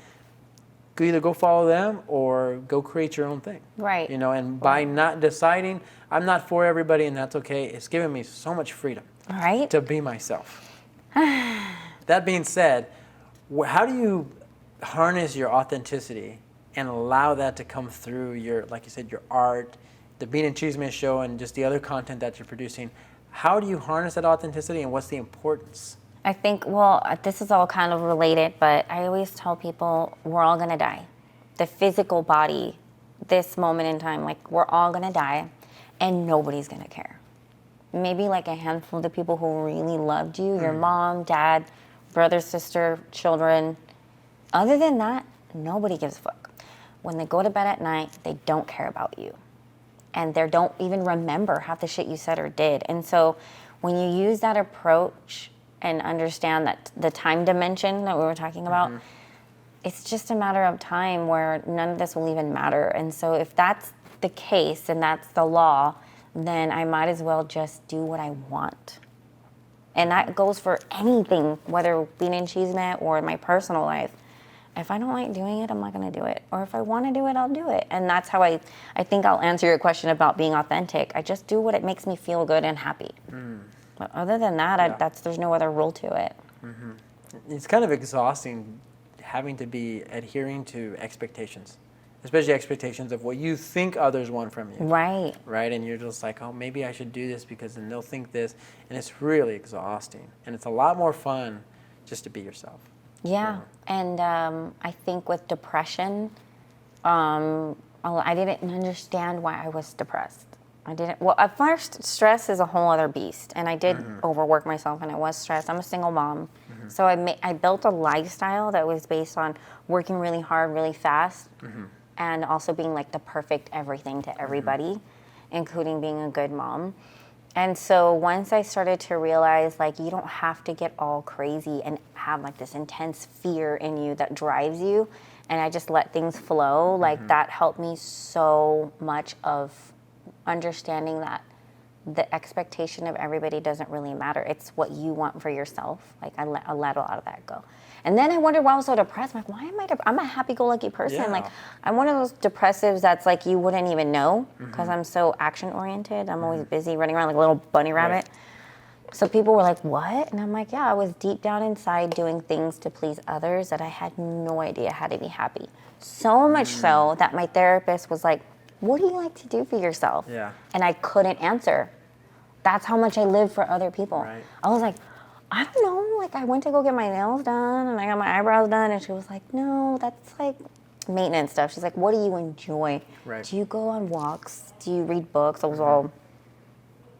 Either go follow them or go create your own thing. Right. And by not deciding, I'm not for everybody and that's okay, it's given me so much freedom. Right. To be myself. That being said, how do you harness your authenticity and allow that to come through your, like you said, your art, the Bean and Chisme show, and just the other content that you're producing? How do you harness that authenticity, and what's the importance? I think, this is all kind of related, but I always tell people we're all going to die. The physical body this moment in time, like we're all gonna die and nobody's gonna care. Maybe like a handful of the people who really loved you, your mom, dad, brother, sister, children. Other than that, nobody gives a fuck. When they go to bed at night, they don't care about you. And they don't even remember half the shit you said or did. And so when you use that approach and understand that the time dimension that we were talking about, it's just a matter of time where none of this will even matter. And so if that's the case and that's the law, then I might as well just do what I want. And that goes for anything, whether Bean and Chisme or my personal life. If I don't like doing it, I'm not going to do it. Or if I want to do it, I'll do it. And that's how I think I'll answer your question about being authentic. I just do what it makes me feel good and happy. But other than that, there's no other rule to it. It's kind of exhausting having to be adhering to expectations, especially expectations of what you think others want from you. Right. Right? And you're just like, oh, maybe I should do this because then they'll think this. And it's really exhausting. And it's a lot more fun just to be yourself. Yeah. And I think with depression, I didn't understand why I was depressed. Well, at first, stress is a whole other beast. And I did overwork myself and I was stressed. I'm a single mom. So I built a lifestyle that was based on working really hard, really fast, and also being like the perfect everything to everybody, including being a good mom. And so once I started to realize, like, you don't have to get all crazy and have like this intense fear in you that drives you, and I just let things flow, like that helped me so much of understanding that the expectation of everybody doesn't really matter. It's what you want for yourself. Like I let a lot of that go. And then I wondered why I was so depressed. I'm like, why am I I'm a happy-go-lucky person. Yeah. Like I'm one of those depressives that's like you wouldn't even know because I'm so action-oriented. I'm always busy running around like a little bunny rabbit. So people were like, what? And I'm like, yeah, I was deep down inside doing things to please others that I had no idea how to be happy. So much so that my therapist was like, what do you like to do for yourself? Yeah. And I couldn't answer. That's how much I live for other people. Right. I was like, I don't know. Like I went to go get my nails done and I got my eyebrows done. And she was like, no, that's like maintenance stuff. She's like, what do you enjoy? Right. Do you go on walks? Do you read books? I was all,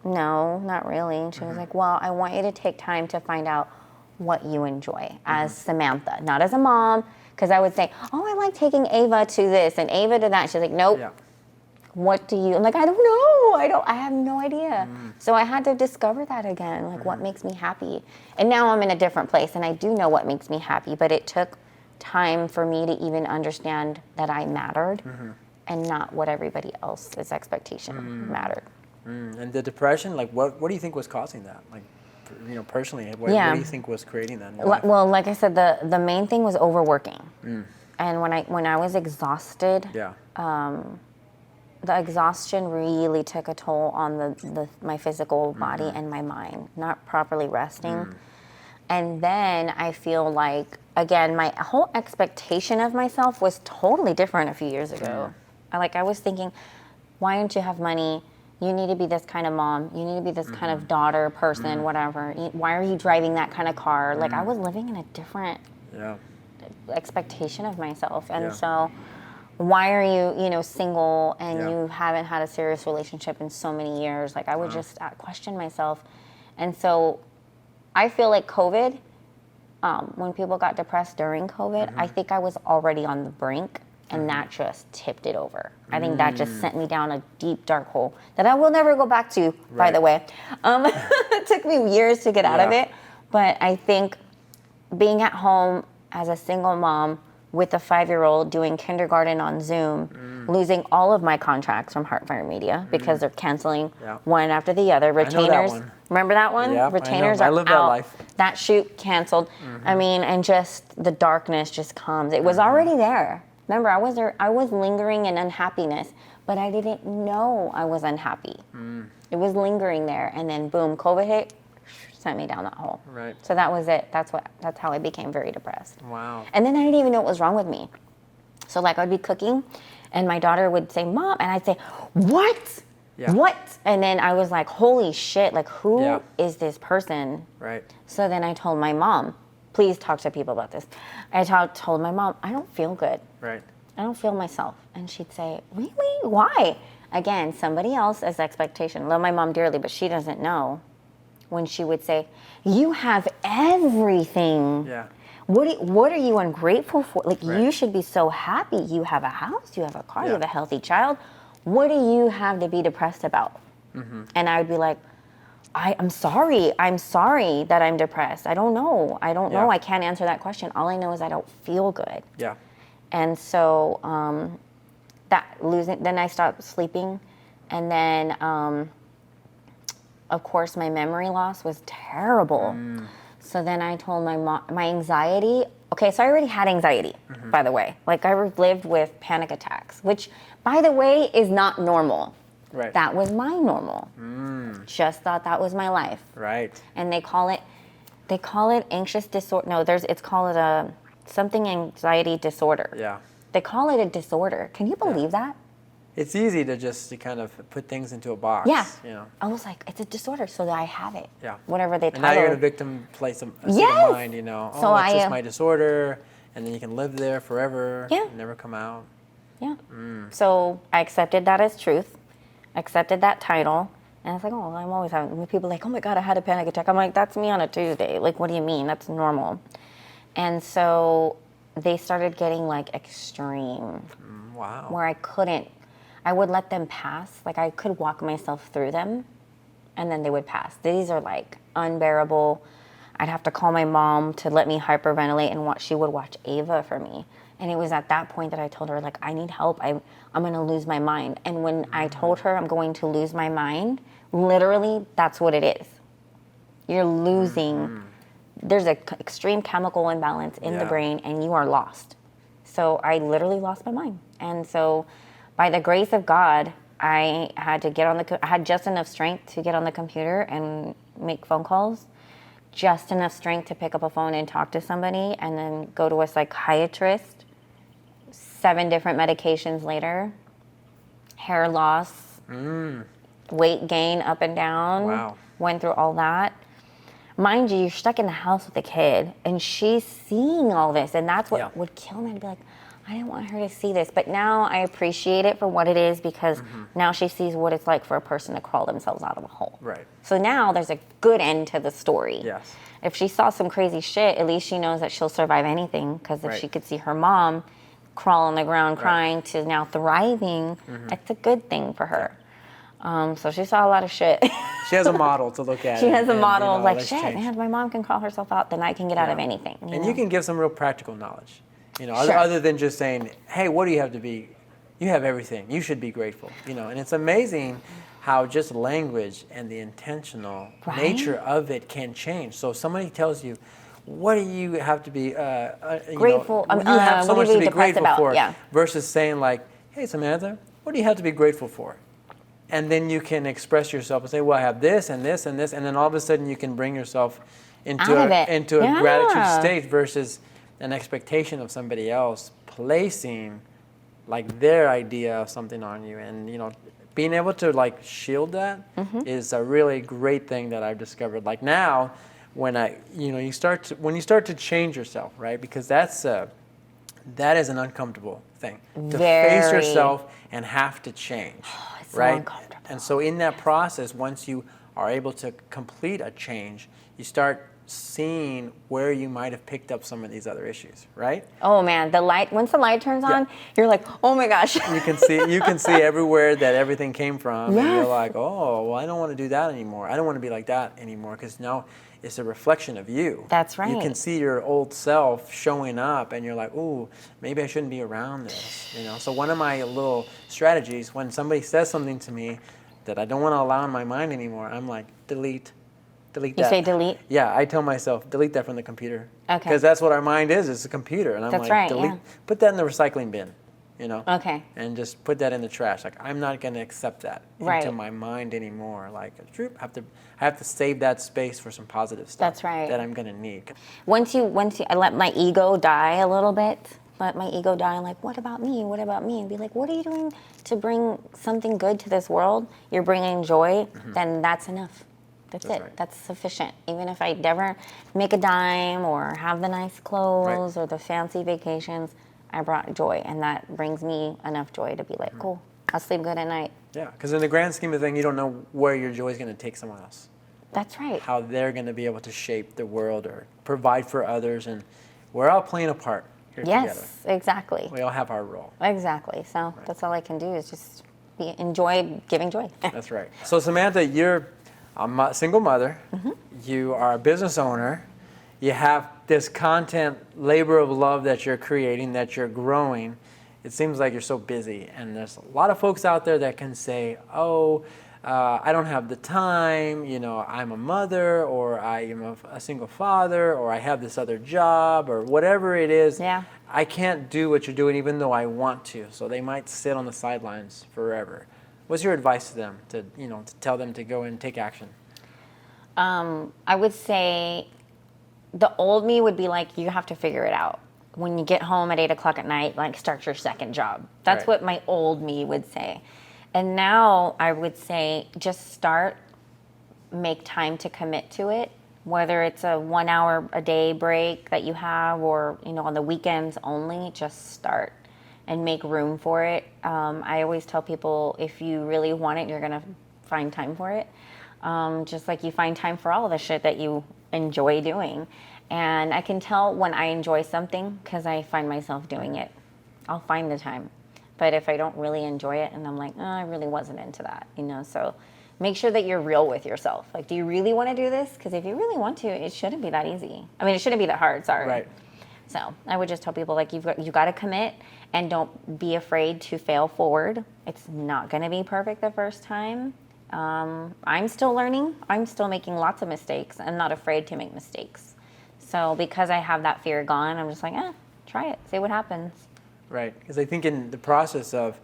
no, not really. And she was like, well, I want you to take time to find out what you enjoy as Samantha, not as a mom. Because I would say, oh, I like taking Ava to this and Ava to that. She's like, nope. Yeah. What do you, I'm like, I don't know. I have no idea. So I had to discover that again, like what makes me happy. And now I'm in a different place and I do know what makes me happy, but it took time for me to even understand that I mattered and not what everybody else's expectation mattered. And the depression, like what do you think was causing that? Like, personally, what do you think was creating that in your life? Well, like I said, the main thing was overworking. And when I was exhausted, the exhaustion really took a toll on my physical body and my mind, not properly resting. And then I feel like, again, my whole expectation of myself was totally different a few years ago. I was thinking, why don't you have money? You need to be this kind of mom. You need to be this kind of daughter, person, whatever. Why are you driving that kind of car? Like I was living in a different expectation of myself. And so why are you, single and you haven't had a serious relationship in so many years? Like I would just question myself. And so I feel like COVID, when people got depressed during COVID, I think I was already on the brink and that just tipped it over. I think that just sent me down a deep, dark hole that I will never go back to, by the way. It took me years to get out of it. But I think being at home as a single mom with a 5-year-old doing kindergarten on Zoom, losing all of my contracts from Heartfire Media because they're canceling one after the other. Retainers, I know that one. Remember that one? Yeah, Retainers I are lived out. that life. That shoot canceled. I mean, and just the darkness just comes. It was already there. Remember, I was lingering in unhappiness, but I didn't know I was unhappy. It was lingering there, and then boom, COVID hit, sent me down that hole. Right. So that was it. That's how I became very depressed. Wow. And then I didn't even know what was wrong with me. So like I'd be cooking and my daughter would say, Mom, and I'd say, what? Yeah. What? And then I was like, holy shit, like who is this person? Right. So then I told my mom, please talk to people about this. I told my mom, I don't feel good. Right. I don't feel myself. And she'd say, really? Why? Again, somebody else's expectation. Love my mom dearly, but she doesn't know. When she would say, you have everything. Yeah. What are you ungrateful for? Like, Right. you should be so happy. You have a house, you have a car, you Yeah. have a healthy child. What do you have to be depressed about? And I would be like, I'm sorry. I'm sorry that I'm depressed. I don't know. I don't know. Yeah. I can't answer that question. All I know is I don't feel good. Yeah. And so then I stopped sleeping. And then, of course, my memory loss was terrible. So then I told my mom, my anxiety, okay, so I already had anxiety, by the way. Like, I lived with panic attacks, which, by the way, is not normal. Right. That was my normal. Just thought that was my life. Right. And they call it anxious disorder. No, it's called something anxiety disorder. Yeah. They call it a disorder. Can you believe that? It's easy to kind of put things into a box. Yeah. You know. I was like, it's a disorder, so that I have it. Yeah. Whatever they And now you're in a title. victim place of state Yes! of mind, you know. Oh, So it's I, just my disorder, and then you can live there forever. Yeah. And never come out. Yeah. So I accepted that as truth, accepted that title, and I was like, oh, I'm always having, when people are like, oh my God, I had a panic attack. I'm like, that's me on a Tuesday. Like, what do you mean? That's normal. And so they started getting like extreme, Wow. where I would let them pass. Like, I could walk myself through them, and then they would pass. These are like unbearable. I'd have to call my mom to let me hyperventilate, and she would watch Ava for me. And it was at that point that I told her, like, I need help. I'm going to lose my mind. And when I told her I'm going to lose my mind, literally, that's what it is. You're losing. There's an extreme chemical imbalance in the Yeah. brain, and you are lost. So I literally lost my mind. And so by the grace of God, I had to I had just enough strength to get on the computer and make phone calls, just enough strength to pick up a phone and talk to somebody, and then go to a psychiatrist. 7 different medications later, hair loss, weight gain up and down. Wow. Went through all that. Mind you, you're stuck in the house with a kid, and she's seeing all this, and that's what Yeah. would kill me. I'd be like, I didn't want her to see this, but now I appreciate it for what it is, because now she sees what it's like for a person to crawl themselves out of a hole. Right. So now there's a good end to the story. Yes. If she saw some crazy shit, at least she knows that she'll survive anything, because if Right. she could see her mom crawl on the ground crying to now thriving, it's a good thing for her. So she saw a lot of shit. She has a model to look at. She has a and, model you of know, like, let's shit, change. man, if my mom can crawl herself out, then I can get out of Yeah. anything. And you can give some real practical knowledge. You know, Sure. other than just saying, hey, what do you have to be? You have everything. You should be grateful. You know, and it's amazing how just language and the intentional Right? nature of it can change. So if somebody tells you, what do you have to be Grateful- You know, you have so what are much you to be depressed grateful about? for, Yeah. versus saying like, hey, Samantha, what do you have to be grateful for? And then you can express yourself and say, well, I have this and this and this, and then all of a sudden you can bring yourself into Out of it. into a Yeah. gratitude state versus an expectation of somebody else placing like their idea of something on you. And you know, being able to like shield that is a really great thing that I've discovered. Like now, when when you start to change yourself, right? Because that is an uncomfortable thing to face Very. yourself and have to change, it's so right? uncomfortable. And so in that process, once you are able to complete a change, you start seeing where you might have picked up some of these other issues, right? Oh man, once the light turns on, you're like, oh my gosh. You can see everywhere that everything came from, and you're Yes. like, oh, well, I don't want to do that anymore. I don't want to be like that anymore, because now it's a reflection of you. That's You can right. see your old self showing up, and you're like, ooh, maybe I shouldn't be around this. You know. So one of my little strategies, when somebody says something to me that I don't want to allow in my mind anymore, I'm like, delete You that. say delete? Yeah, I tell myself, delete that from the computer. Okay. Because that's what our mind is, it's a computer. And I'm That's like, right, delete, yeah. put that in the recycling bin, you know? Okay. And just put that in the trash. Like, I'm not going to accept that Right. into my mind anymore. Like, I have to save that space for some positive stuff. That's right. That I'm going to need. Once you, I let my ego die a little bit. Let my ego die and like, what about me? What about me? And be like, what are you doing to bring something good to this world? You're bringing joy, then that's enough. That's it. right. That's sufficient. Even if I never make a dime or have the nice clothes or the fancy vacations, I brought joy, and that brings me enough joy to be like, cool, I'll sleep good at night. Yeah, because in the grand scheme of things, you don't know where your joy is going to take someone else. That's right. How they're going to be able to shape the world or provide for others, and we're all playing a part here together. Yes, exactly. We all have our role. Exactly. So that's all I can do is just enjoy giving joy. That's right. So Samantha, you're a single mother. You are a business owner. You have this content labor of love that you're creating, that you're growing. It seems like you're so busy, and there's a lot of folks out there that can say, oh, I don't have the time, I'm a mother, or I am a single father, or I have this other job, or whatever it is. Yeah. I can't do what you're doing even though I want to. So they might sit on the sidelines forever. What's your advice to them to tell them to go and take action? I would say the old me would be like, you have to figure it out. When you get home at 8 o'clock at night, like start your second job. That's Right. what my old me would say. And now I would say just start, make time to commit to it, whether it's a 1 hour a day break that you have or, on the weekends only, just start and make room for it. I always tell people if you really want it, you're going to find time for it. Just like you find time for all the shit that you enjoy doing. And I can tell when I enjoy something because I find myself doing it. I'll find the time. But if I don't really enjoy it and I'm like, oh, I really wasn't into that, so make sure that you're real with yourself. Like, do you really want to do this? Because if you really want to, it shouldn't be that easy. I mean, it shouldn't be that hard, sorry. Right. So I would just tell people, like, you got to commit and don't be afraid to fail forward. It's not going to be perfect the first time. I'm still learning. I'm still making lots of mistakes. I'm not afraid to make mistakes. So because I have that fear gone, I'm just like, try it, see what happens. Right, because I think in the process of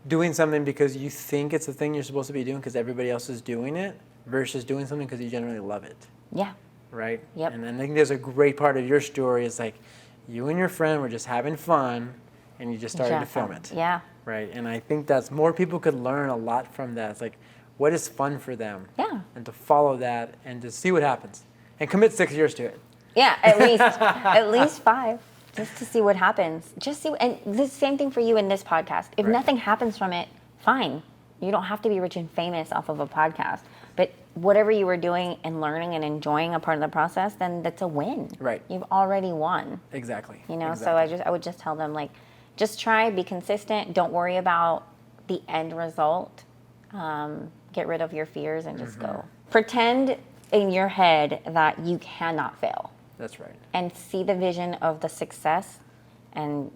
doing something because you think it's the thing you're supposed to be doing because everybody else is doing it versus doing something because you genuinely love it. Yeah. Right? Yep. And I think there's a great part of your story is like you and your friend were just having fun and you just started to film it. Yeah. Right, and I think that's more people could learn a lot from that. It's like, what is fun for them? Yeah. And to follow that and to see what happens. And commit 6 years to it. Yeah, at least 5, just to see what happens. Just see, and the same thing for you in this podcast. If Right. nothing happens from it, fine. You don't have to be rich and famous off of a podcast. But whatever you were doing and learning and enjoying a part of the process, then that's a win. Right. You've already won. Exactly. So Exactly. I would just tell them, like, just try, be consistent. Don't worry about the end result. Get rid of your fears and just go. Pretend in your head that you cannot fail. That's right. And see the vision of the success. And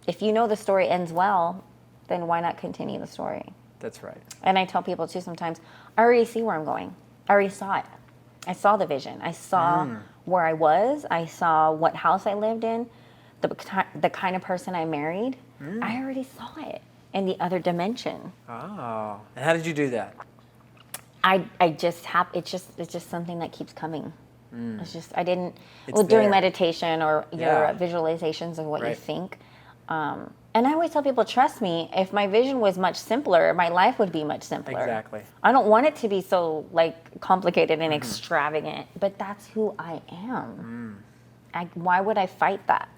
if you know the story ends well, then why not continue the story? That's right. And I tell people too sometimes, I already see where I'm going. I already saw it. I saw the vision. I saw where I was. I saw what house I lived in, the kind of person I married. I already saw it in the other dimension. Oh. And how did you do that? It's just something that keeps coming. It's just, I didn't, It's during there. meditation or your Yeah. visualizations of what you Right. think. And I always tell people, trust me, if my vision was much simpler, my life would be much simpler. Exactly. I don't want it to be so complicated and extravagant, but that's who I am. Why would I fight that?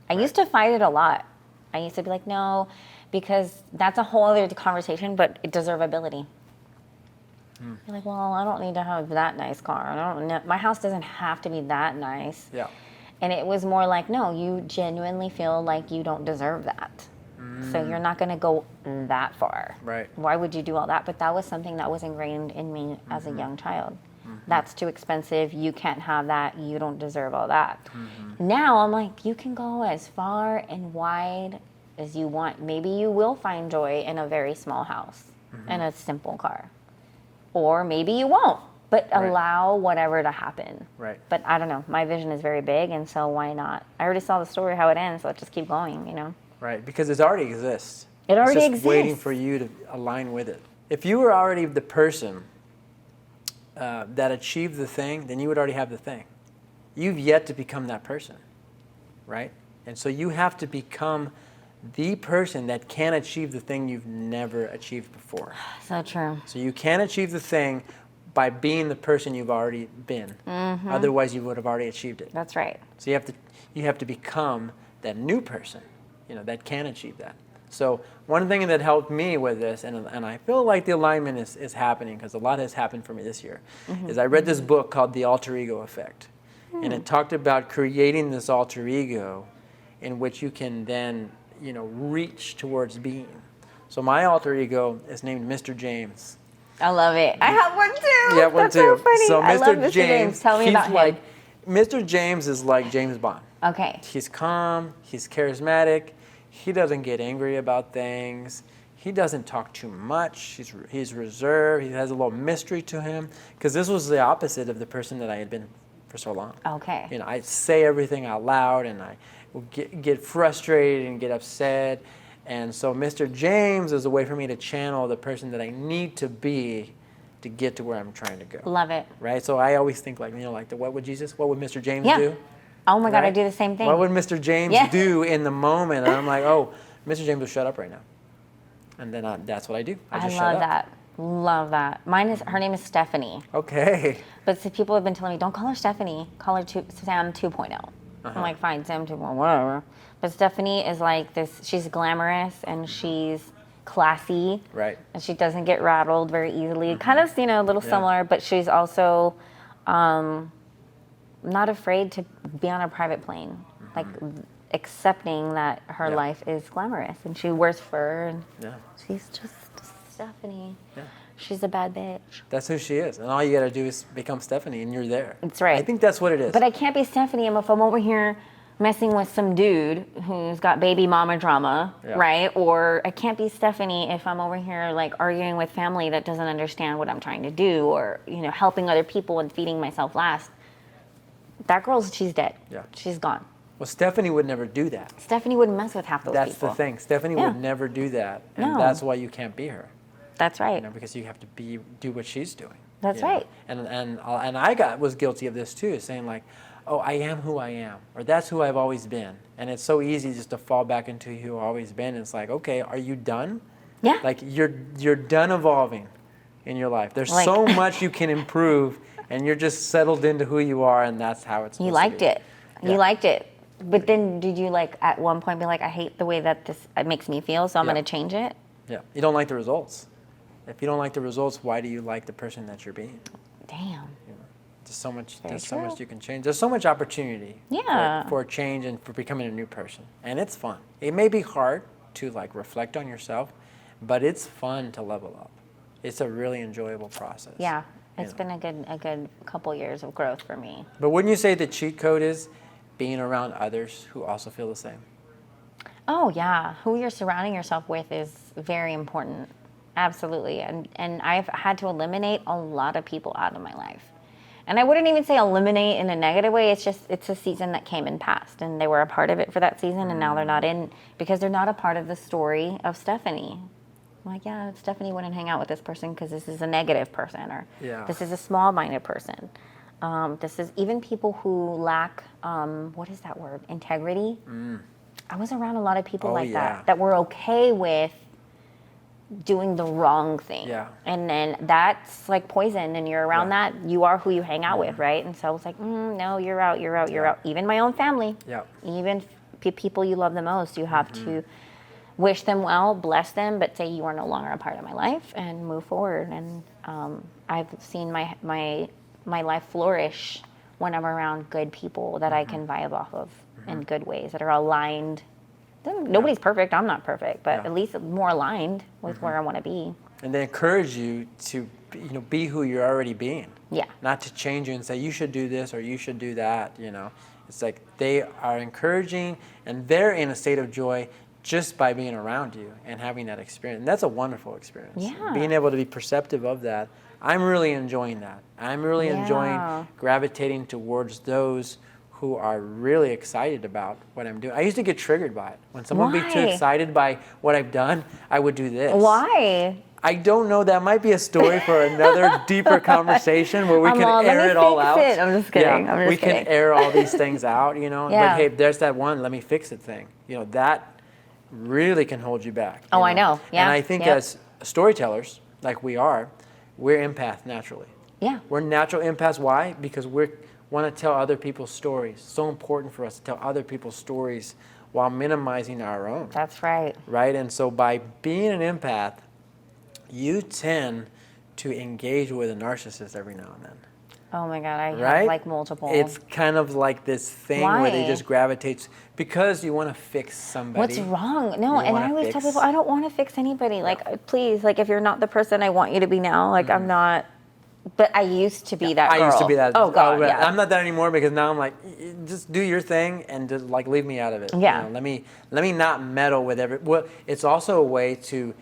I used to fight it a lot. I used to be like, no, because that's a whole other conversation, but deservability. You're like, well, I don't need to have that nice car. I don't know. My house doesn't have to be that nice. Yeah. And it was more like, no, you genuinely feel like you don't deserve that. So you're not going to go that far. Right. Why would you do all that? But that was something that was ingrained in me as a young child. That's too expensive. You can't have that. You don't deserve all that. Now I'm like, you can go as far and wide as you want. Maybe you will find joy in a very small house and a simple car. Or maybe you won't, but Right. allow whatever to happen. Right. But I don't know. My vision is very big, and so why not? I already saw the story how it ends, so let's just keep going, Right. Because it already exists. It already it's just waiting exists. for you to align with it. If you were already the person that achieved the thing, then you would already have the thing. You've yet to become that person, right? And so you have to become the person that can achieve the thing you've never achieved before. So true. So you can achieve the thing by being the person you've already been. Otherwise, you would have already achieved it. That's right. So you have to become that new person that can achieve that. So one thing that helped me with this, and I feel like the alignment is happening because a lot has happened for me this year, is I read this book called The Alter Ego Effect. And it talked about creating this alter ego in which you can then, reach towards being. So my alter ego is named Mr. James. I love it. I have one too. You have one That's too. So funny. So I love Mr. James, Tell me he's about like, him. Mr. James is like James Bond. Okay. He's calm, he's charismatic, he doesn't get angry about things, he doesn't talk too much, he's reserved, he has a little mystery to him, because this was the opposite of the person that I had been for so long. Okay. I say everything out loud, and I will get frustrated and get upset, and so Mr. James is a way for me to channel the person that I need to be to get to where I'm trying to go. Love it. Right? So I always think what would Mr. James Yeah. do? Oh my God, Right? I do the same thing. What would Mr. James do in the moment? And I'm like, oh, Mr. James will shut up right now. And then that's what I do. I just shut love up. that. Love that. Her name is Stephanie. Okay. But people have been telling me, don't call her Stephanie, call her Sam 2.0. I'm like, fine, Sam 2.0, whatever. But Stephanie is like this, she's glamorous and she's classy. Right. And she doesn't get rattled very easily. Kind of, a little similar, but she's also not afraid to be on a private plane. Like accepting that her life is glamorous and she wears fur and she's just Stephanie. Yeah. She's a bad bitch. That's who she is. And all you got to do is become Stephanie and you're there. That's right. I think that's what it is. But I can't be Stephanie if I'm over here messing with some dude who's got baby mama drama, right? Or I can't be Stephanie if I'm over here like arguing with family that doesn't understand what I'm trying to do, or helping other people and feeding myself last. That she's dead. Yeah. She's gone. Well, Stephanie would never do that. Stephanie wouldn't mess with half those That's people. the thing. Stephanie would never do that. And No. that's why you can't be her. That's right. Because you have to do what she's doing. That's right. And I was guilty of this too, saying like, oh, I am who I am, or that's who I've always been. And it's so easy just to fall back into who I've always been. And it's like, okay, are you done? Yeah. Like you're done evolving in your life. There's Like- so much you can improve, and you're just settled into who you are, and that's how it's supposed You to liked be. it. Yeah. You liked it. But then did you at one point be like, I hate the way that it makes me feel, so I'm going to change it? Yeah. You don't like the results. If you don't like the results, why do you like the person that you're being? Damn. There's so much. Very There's so true. much you can change. There's so much opportunity. Yeah. For change and for becoming a new person, and it's fun. It may be hard to reflect on yourself, but it's fun to level up. It's a really enjoyable process. Yeah. It's been a good couple years of growth for me. But wouldn't you say the cheat code is being around others who also feel the same? Oh yeah, who you're surrounding yourself with is very important. Absolutely. And I've had to eliminate a lot of people out of my life. And I wouldn't even say eliminate in a negative way. It's a season that came and passed, and they were a part of it for that season, and now they're not in because they're not a part of the story of Stephanie. I'm like, yeah, Stephanie wouldn't hang out with this person because this is a negative person, or this is a small-minded person. This is even people who lack, what is that word? Integrity. I was around a lot of people that were okay with doing the wrong thing. Yeah. And then that's like poison, and you're around that, you are who you hang out with, right? And so I was like, no, you're out. Even my own family, even people you love the most, you have to wish them well, bless them, but say you are no longer a part of my life and move forward. And I've seen my life flourish when I'm around good people that I can vibe off of in good ways that are aligned. Nobody's perfect. I'm not perfect, but at least more aligned with where I want to be. And they encourage you to, be who you're already being. Yeah. Not to change you and say you should do this or you should do that. It's like they are encouraging, and they're in a state of joy just by being around you and having that experience. And that's a wonderful experience. Yeah. Being able to be perceptive of that. I'm really enjoying that. I'm really enjoying gravitating towards those who are really excited about what I'm doing. I used to get triggered by it. When someone would be too excited by what I've done, I would do this. Why? I don't know. That might be a story for another deeper conversation where we can air it all out. I'm just kidding. Yeah, we can air all these things out, But hey, there's that one, let me fix it thing. That really can hold you back. Oh, I know. Yeah. And I think as storytellers, like we're empath naturally. Yeah. We're natural empaths. Why? Because we want to tell other people's stories. So important for us to tell other people's stories while minimizing our own. That's right. Right? And so by being an empath, you tend to engage with a narcissist every now and then. Oh my God, I Right? have like multiple. It's kind of like this thing where they Why? just gravitate because you want to fix somebody. What's wrong? No, You and wanna I always tell fix- people, I don't want to fix anybody. Like, please, like, if you're not the person I want you to be now, like, I'm not. But I used to be that girl. I used to be that. Oh God, but yeah. I'm not that anymore because now I'm like, just do your thing and just like leave me out of it. Yeah. Let me not meddle with every. Well, it's also a way to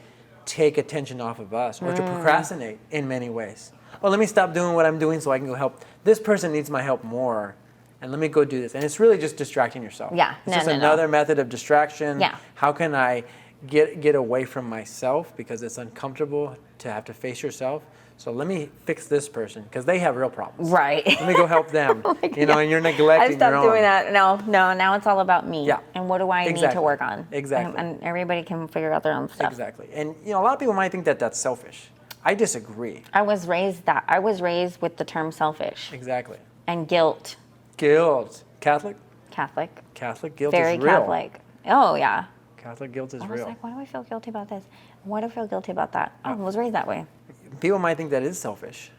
take attention off of us or to procrastinate in many ways. Well, let me stop doing what I'm doing so I can go help. This person needs my help more, and let me go do this. And it's really just distracting yourself. Yeah. It's just another method of distraction. Yeah. How can I get away from myself because it's uncomfortable to have to face yourself? So let me fix this person because they have real problems. Right. Let me go help them. You know, and you're neglecting I stopped your own. doing that. No, now it's all about me. Yeah. And what do I need Exactly. to work on? Exactly. And everybody can figure out their own stuff. Exactly. And you know, a lot of people might think that that's selfish. I disagree. I was raised with the term selfish Exactly. and guilt. Guilt. Catholic guilt Very is real. Catholic. Oh yeah. Catholic guilt is I was real. like, why do I feel guilty about this? Why do I feel guilty about that? Oh, I was raised that way. People might think that is selfish,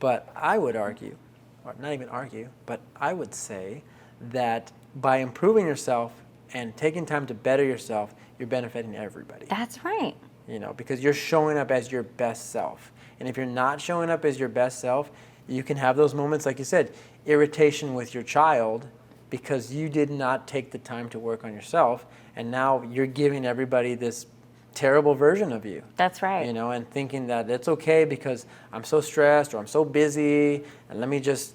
but I would argue, or not even argue, but I would say that by improving yourself and taking time to better yourself, you're benefiting everybody. That's right. You know, because you're showing up as your best self. And if you're not showing up as your best self, you can have those moments, like you said, irritation with your child because you did not take the time to work on yourself, and now you're giving everybody this terrible version of you. That's right. You know, and thinking that it's okay because I'm so stressed or I'm so busy, and let me just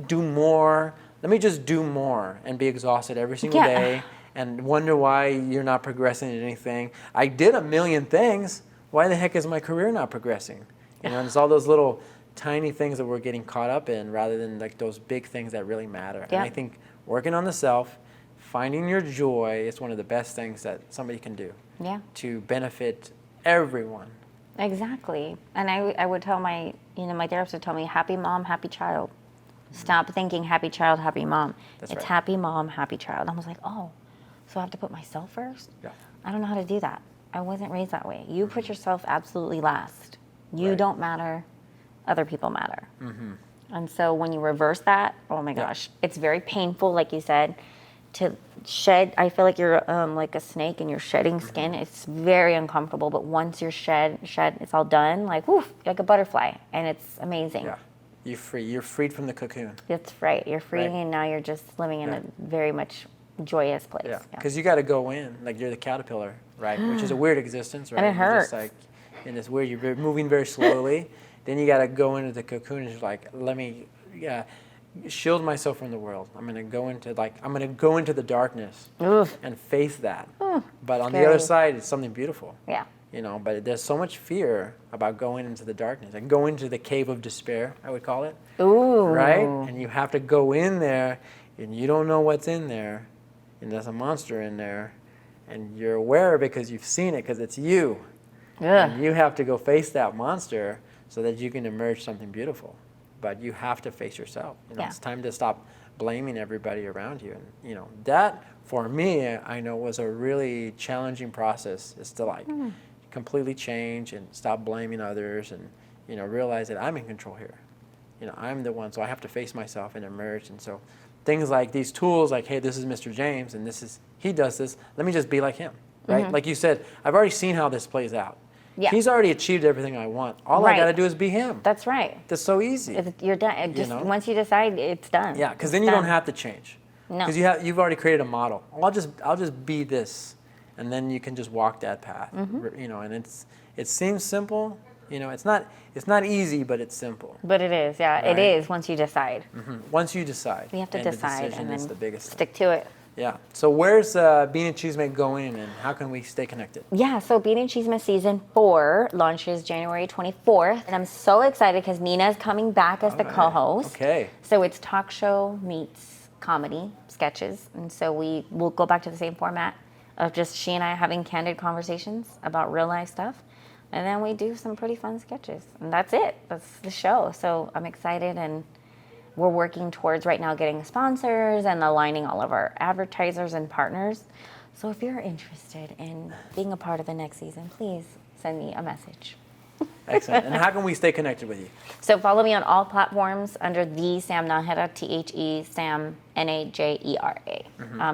do more. Let me just do more and be exhausted every single Yeah. day and wonder why you're not progressing in anything. I did a million things. Why the heck is my career not progressing? You know, and it's all those little tiny things that we're getting caught up in rather than like those big things that really matter. Yeah. And I think working on the self, finding your joy is one of the best things that somebody can do Yeah. to benefit everyone. Exactly. And I would tell my therapist would tell me, happy mom, happy child. Stop thinking happy child, happy mom. That's It's right. happy mom, happy child. I was like, oh, so I have to put myself first? Yeah. I don't know how to do that. I wasn't raised that way. You put yourself absolutely last. You Right. don't matter. Other people matter. And so when you reverse that, oh my gosh, it's very painful, like you said, to shed. I feel like you're like a snake and you're shedding skin. It's very uncomfortable, but once you're shed, it's all done. Like woof, like a butterfly, and it's amazing. Yeah. You're free. You're freed from the cocoon. That's right. You're free, Right. and now you're just living in Yeah. a very much joyous place. Yeah. Because you got to go in, like you're the caterpillar, right? Which is a weird existence, right? And it You're just hurts. like in this weird, you're moving very slowly. Then you got to go into the cocoon and just like, let me shield myself from the world. I'm going to go into the darkness Oof. and face that. But on the scary. other side, it's something beautiful. Yeah. You know, but there's so much fear about going into the darkness. Like go into the cave of despair, I would call it. Ooh. Right? And you have to go in there, and you don't know what's in there, and there's a monster in there, and you're aware because you've seen it because it's you. Ugh. And you have to go face that monster so that you can emerge something beautiful. But you have to face yourself. You know, Yeah. It's time to stop blaming everybody around you. And you know, that for me, I know was a really challenging process. Is to like completely change and stop blaming others, and you know, realize that I'm in control here. You know, I'm the one, so I have to face myself and emerge. And so things like these tools, like, hey, this is Mr. James, and he does this. Let me just be like him, right? Like you said, I've already seen how this plays out. Yeah. He's already achieved everything I want. All I Right. got to do is be him. That's right. That's so easy. You're done. It just know? once you decide, it's done. Yeah, because It's then you don't done. have to change. No. Because you've already created a model. I'll just be this, and then you can just walk that path. You know, and it seems simple. You know, it's not easy, but it's simple. But it is. Yeah, Right. it is. Once you decide, Once you decide, you have to and the decide, decision and is then the biggest thing. stick to it. Yeah. So where's Bean and Chisme going, and how can we stay connected? Yeah, so Bean and Chisme Season 4 launches January 24th. And I'm so excited because Nina is coming back as the right. co-host. Okay. So it's talk show meets comedy sketches. And so we'll go back to the same format of just she and I having candid conversations about real life stuff. And then we do some pretty fun sketches. And that's it. That's the show. So I'm excited, and we're working towards right now getting sponsors and aligning all of our advertisers and partners So if you're interested in being a part of the next season, please send me a message. Excellent. And how can we stay connected with you? So follow me on all platforms under the Sam Najera, THE Sam Najera.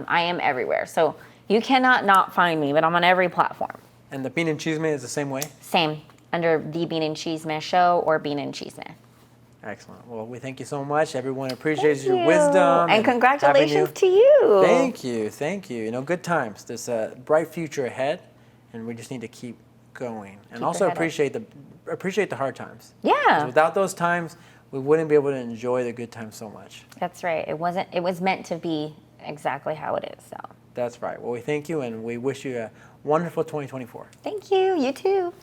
I am everywhere. So you cannot not find me, but I'm on every platform. And the Bean and Chisme is the same way? Same, under the Bean and Chisme Show or Bean and Chisme. Excellent. Well, we thank you so much. Everyone appreciates Thank your you. wisdom. And congratulations to you. Thank you. Thank you. You know, good times. There's a bright future ahead, and we just need to keep going. And Keep also your head appreciate the hard times. 'Cause Yeah, without those times, we wouldn't be able to enjoy the good times so much. that's right. It was meant to be exactly how it is. So That's right. Well, we thank you, and we wish you a wonderful 2024. thank you. You too.